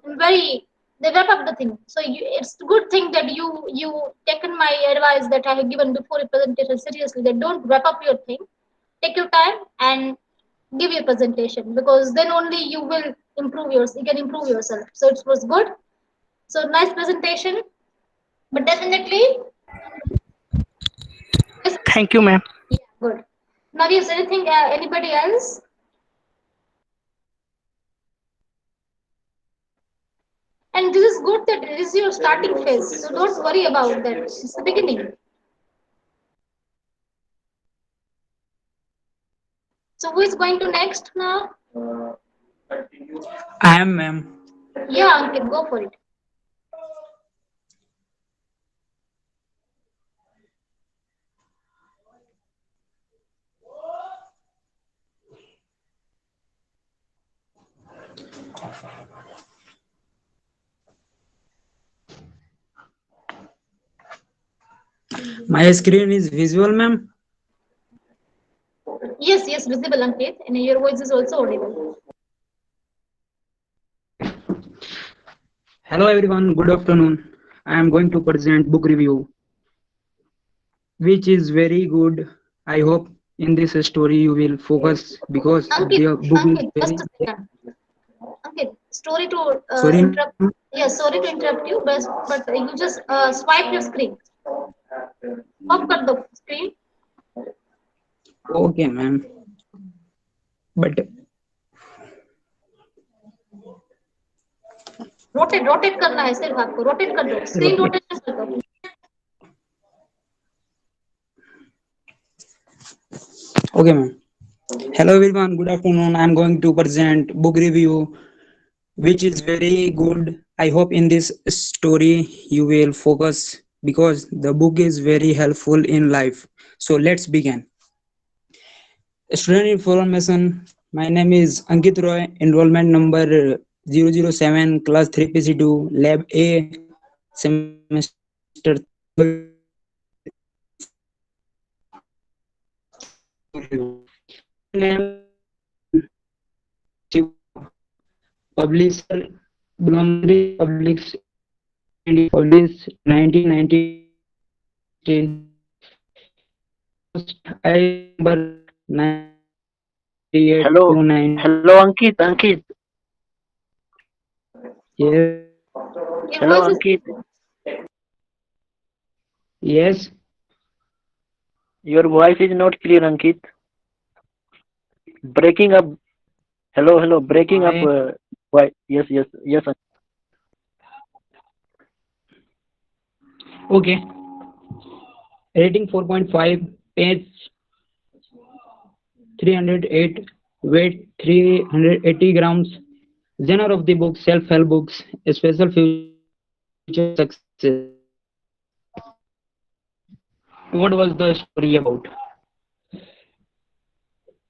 in very, they wrap up the thing. So it's a good thing that you taken my advice that I have given before a presentation seriously. That don't wrap up your thing. Take your time and give your presentation, because then only you will improve yours. You can improve yourself. So it was good. So nice presentation, but definitely, yes, Thank you, ma'am. yeah, good. Now, is anything, anybody else? And this is good that this is your starting phase, so don't worry about that. It's the beginning. So who is going to next now? I am, ma'am. Yeah, Ankit, go for it. My screen is visual, ma'am. Yes, yes, visible, Ankit, and your voice is also audible. Hello, everyone. Good afternoon. I am going to present book review, which is very good. I hope in this story you will focus because Ankit, the book is Ankit, just very. a second. Ankit, story to Sorry, interrupt. ma'am. Yes, sorry to interrupt you, but you just swipe your screen. Off cut the screen. Okay, ma'am. But rotate rotate करना है सिर्फ आपको rotate कर दो screen rotate. Rotation कर दो Okay, ma'am. Hello, everyone. Good afternoon. I am going to present book review, which is very good. I hope in this story you will focus because the book is very helpful in life. So let's begin. Student information. My name is Ankit Roy. Enrollment number 007, class 3 PC2, lab A, semester 3. Publisher Bloomsbury Publics published 1996. I number 98 Hello, to 9. hello, Ankit, Ankit. Yes, your Hello, voice is Ankit. yes. Your voice is not clear, Ankit. Breaking up. Hello, hello. Breaking up. My Why? Yes, yes, yes. okay. Rating 4.5, page 308. weight 380 grams. Genre of the book self-help books, a special future success. What was the story about?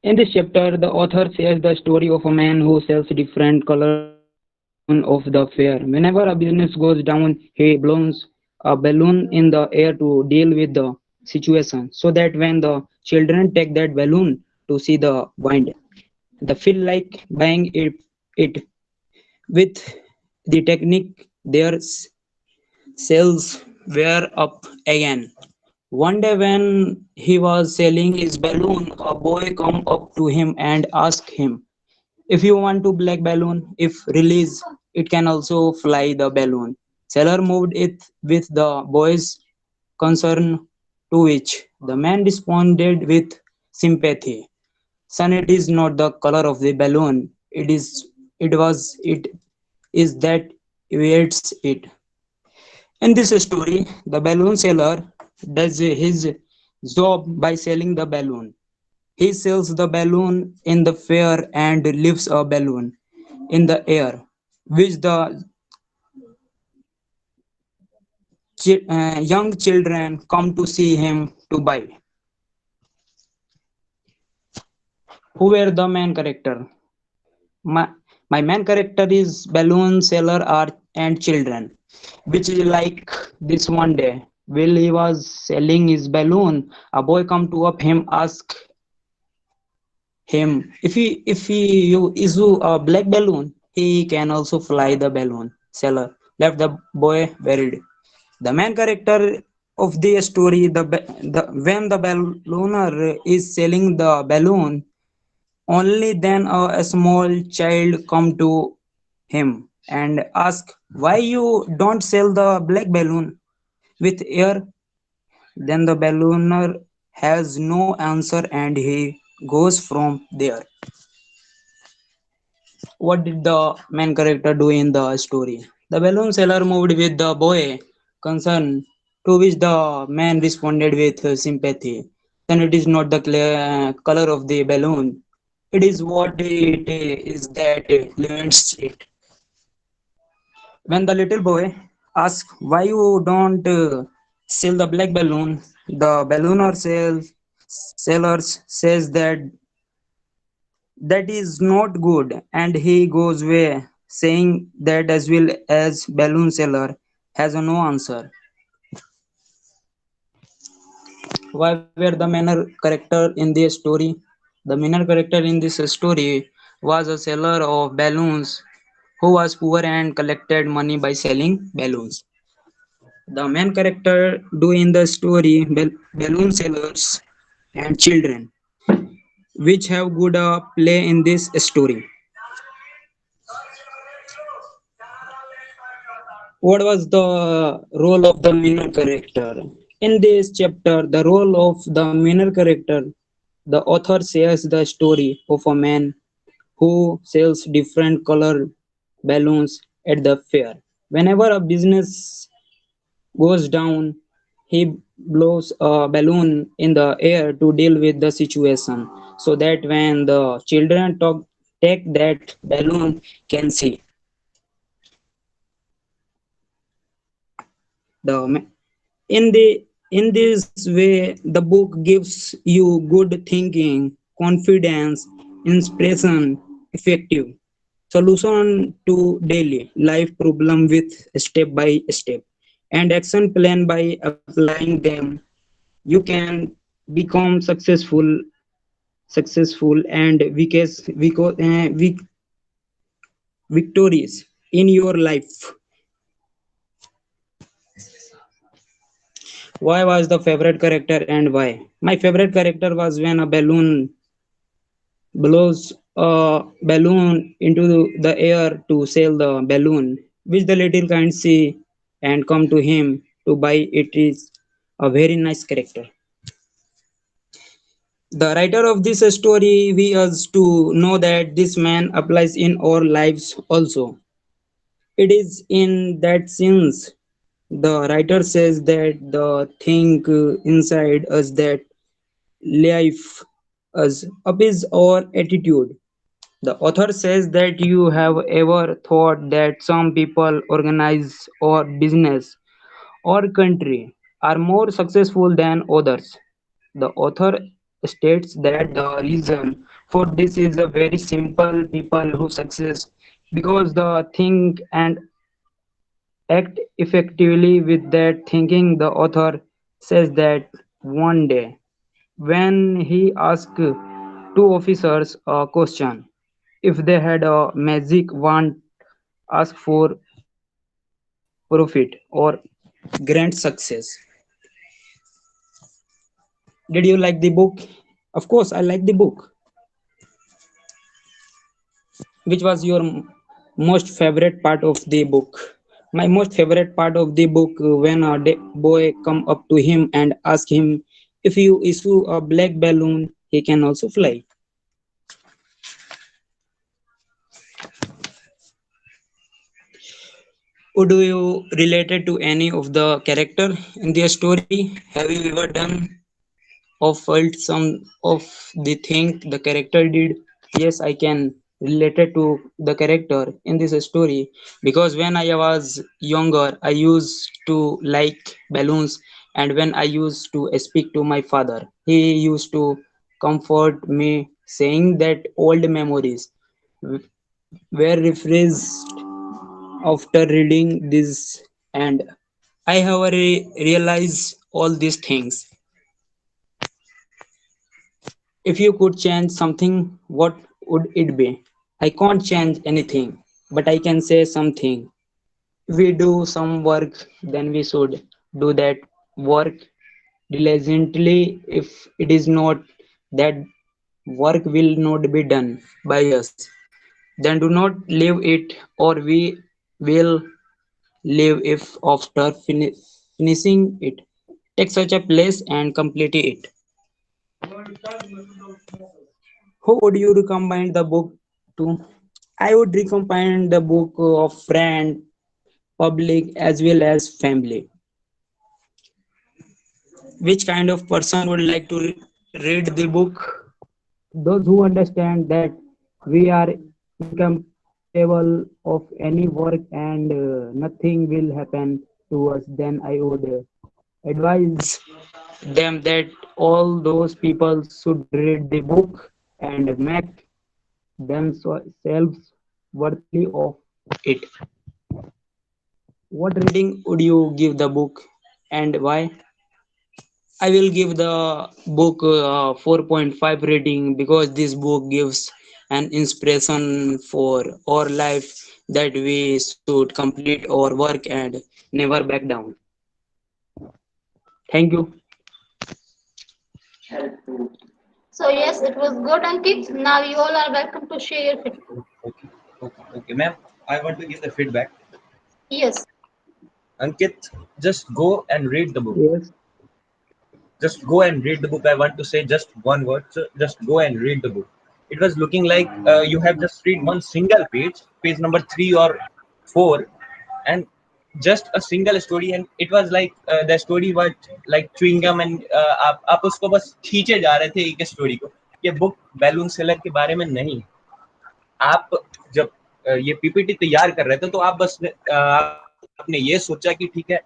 In this chapter, the author shares the story of a man who sells different colored balloons of the fair. Whenever a business goes down, he blows a balloon in the air to deal with the situation, so that when the children take that balloon to see the wind, they feel like buying it. With the technique, their sales were up again. One day when he was selling his balloon, a boy come up to him and asked him, if you want to black balloon, if release, it can also fly the balloon. Seller moved it with the boy's concern, to which the man responded with sympathy. Son, it is not the color of the balloon. It is that awaits it. In this story, the balloon seller does his job by selling the balloon. He sells the balloon in the fair and leaves a balloon in the air, which the young children come to see him to buy. Who were the main character? My, my main character is balloon seller art and children, which is like this one day. While he was selling his balloon, a boy come to up him ask him if he you issue a black balloon, he can also fly the balloon. Seller left the boy worried. The main character of the story, the when the ballooner is selling the balloon, only then a small child come to him and ask why you don't sell the black balloon with air. Then the ballooner has no answer and he goes from there. What did the main character do in the story? The balloon seller moved with the boy concern, to which the man responded with sympathy. Then it is not the color of the balloon, it is what it is that limits it. When the little boy asks why you don't sell the black balloon, the sellers says that is not good, and he goes away saying that as well as balloon seller has no answer. Why were the minor character in this story? The minor character in this story was a seller of balloons who was poor and collected money by selling balloons. The main character do in the story balloon sellers and children, which have good play in this story. What was the role of the minor character? In this chapter, the role of the minor character, the author shares the story of a man who sells different colored balloons at the fair. Whenever a business goes down, he blows a balloon in the air to deal with the situation, so that when the children take that balloon can see. The in this way, the book gives you good thinking, confidence, inspiration, effective solution to daily life problem with step by step and action plan. By applying them, you can become successful and victorious in your life. Why was the favorite character and why? My favorite character was when a balloon blows a balloon into the air to sell the balloon, which the little kind see and come to him to buy. It is a very nice character. The writer of this story we us to know that this man applies in our lives also. It is in that sense the writer says that the thing inside us that life us up is our attitude. The author says that you have ever thought that some people, organize or business or country are more successful than others. The author states that the reason for this is a very simple: people who success because they think and act effectively with that thinking. The author says that one day, when he asked two officers a question, if they had a magic wand, ask for profit or grand success. Did you like the book? Of course, I like the book. Which was your most favorite part of the book? My most favorite part of the book, when a boy come up to him and ask him, if you issue a black balloon, he can also fly. Would you related to any of the character in the story? Have you ever done or felt some of the thing the character did? Yes, I can related to the character in this story, because when I was younger, I used to like balloons, and when I used to speak to my father, he used to comfort me, saying that old memories were refreshed after reading this, and I have realized all these things. If you could change something, what would it be? I can't change anything, but I can say something. If we do some work, then we should do that work diligently. If it is not, that work will not be done by us, then do not leave it, or we will leave if after finishing it. Take such a place and complete it. Who would you recommend the book to? I would recommend the book of friend, public as well as family. Which kind of person would like to read the book? Those who understand that we are incapable of any work and nothing will happen to us, then I would advise them that all those people should read the book and make themselves worthy of it. What rating would you give the book and why? I will give the book 4.5 rating, because this book gives an inspiration for our life, that we should complete our work and never back down. Thank you. So yes, it was good, Ankit. Now you all are welcome to share your feedback. Okay, ma'am. I want to give the feedback. Yes. Ankit, just go and read the book. Yes. Just go and read the book. I want to say just one word. So just go and read the book. It was looking like you have just read one single page, page number 3 or 4, and just a single story. And it was like the story was like chewing gum, and आप उसको बस खींचे जा रहे थे एक story को. ये बुक बैलून सेलर के बारे में नहीं. आप जब ये पीपीटी तैयार कर रहे थे, तो आप बस आपने ये सोचा कि ठीक है,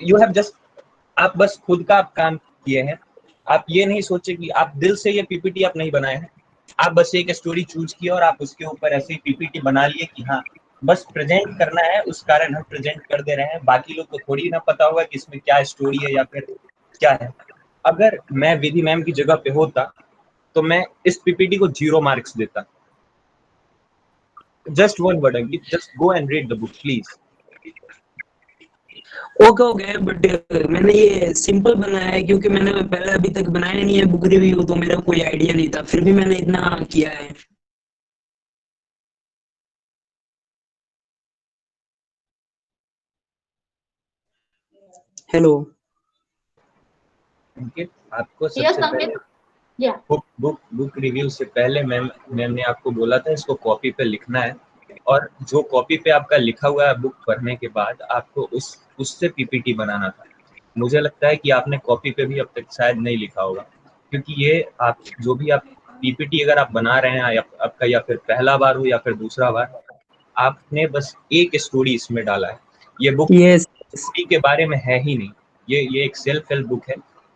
यू हैव जस्ट, आप बस खुद का आप काम किए हैं. आप ये नहीं सोचे कि आप दिल से ये पीपीटी आप नहीं बनाए हैं. आप बस एक स्टोरी चूज किया और आप उसके ऊपर ऐसे ही पीपीटी बना लिए कि हाँ बस प्रेजेंट करना है, उस कारण हम प्रेजेंट कर दे रहे हैं. बाकी लोग को थोड़ी ना पता होगा कि इसमें क्या स्टोरी है या फिर क्या है. अगर मैं विधि मैम की जगह पे होता तो मैं इस पीपीटी को 0 मार्क्स देता. Just one word, Ankit. Just go and read the book, please. Okay but मैंने ये सिंपल बनाया है, क्योंकि मैंने पहले अभी तक बनाया नहीं है बुक रिव्यू, तो मेरा कोई आइडिया नहीं था, फिर भी मैंने इतना किया है. हेलो Ankit, आपको Yes, सबसे पहले Ankit. Yeah. बुक रिव्यू से पहले मैम ने आपको बोला था इसको कॉपी पे लिखना है, और जो कॉपी पे आपका लिखा हुआ है बुक पढ़ने के बाद आपको उससे पीपीटी बनाना था. मुझे लगता है कि आपने कॉपी पे भी अब तक शायद नहीं लिखा होगा, क्योंकि ये आप जो भी आप पीपीटी अगर आप बना रहे हैं, आपका या फिर पहला बार हो या फिर दूसरा बार, आपने बस एक स्टोरी इसमें डाला है। ये बुक Yes. स्टोरी के बारे में है ही नहीं, ये एक सेल्फ हेल्प बुक है।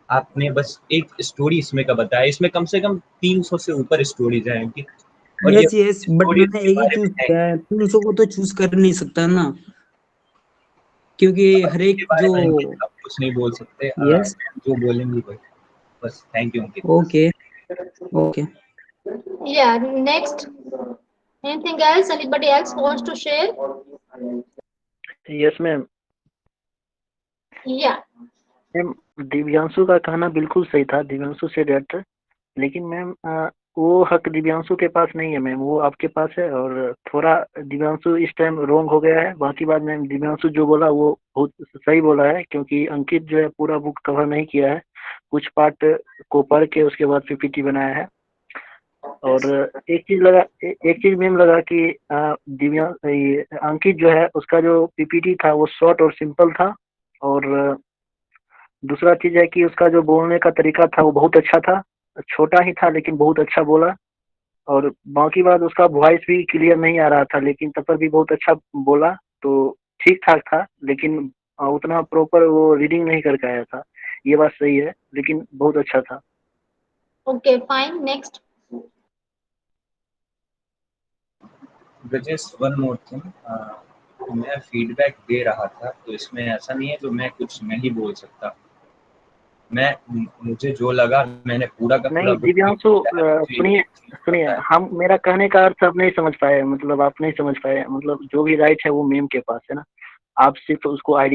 आपने बस एक स्टोरी इसमें का बताया, इसमें कम से कम 300 से ऊपर स्टोरीज हैं इनकी, और ये Yes. बट स्टोरी मैंने के एक ही बारे चूज में है, किया है, 300 को तो चूज कर नहीं सकता ना, क्योंकि हर इसके एक बारे जो में अंकित आप कुछ नहीं बोल सकते। यस जो बोलेंगे वही, बस। Thank you Ankit. Okay okay Yeah, next. Anything else? Anybody else wants to share? Yes ma'am. Yeah. Ma'am Divyanshu का कहना बिल्कुल सही था, दिव्यांशु से डेट, लेकिन मैम वो हक दिव्यांशु के पास नहीं है मैम, वो आपके पास है। और थोड़ा दिव्यांशु इस टाइम रोंग हो गया है। बाकी बात मैम दिव्यांशु जो बोला वो बहुत सही बोला है, क्योंकि अंकित जो है पूरा बुक कवर नहीं किया है, कुछ पार्ट को पढ़ के उसके बाद पीपीटी बनाया है। और एक चीज मैम लगा कि अंकित जो है उसका जो पीपीटी था वो शॉर्ट और सिंपल था। और दूसरा चीज है कि उसका जो बोलने का तरीका था वो बहुत अच्छा था, छोटा ही था लेकिन बहुत अच्छा बोला। और बाकी बात उसका वॉइस भी क्लियर नहीं आ रहा था, लेकिन तब पर भी बहुत अच्छा बोला, तो ठीक ठाक था। लेकिन उतना प्रॉपर वो रीडिंग नहीं करके आया था, ये बात सही है, लेकिन बहुत अच्छा था। Okay, fine. Next. Brajesh, one more thing, मैं फीडबैक दे रहा था, तो इसमें ऐसा नहीं है जो मैं कुछ नहीं बोल सकता। मुझे जो लगा मैंने पूरा का पूरा नहीं दिव्यांशु सुनिए सुनिए, हम मेरा कहने का अर्थ आप नहीं समझ पाए, मतलब आप नहीं समझ पाए, मतलब जो भी राइट है वो मेम के पास है ना, आप सिर्फ उसको आईडी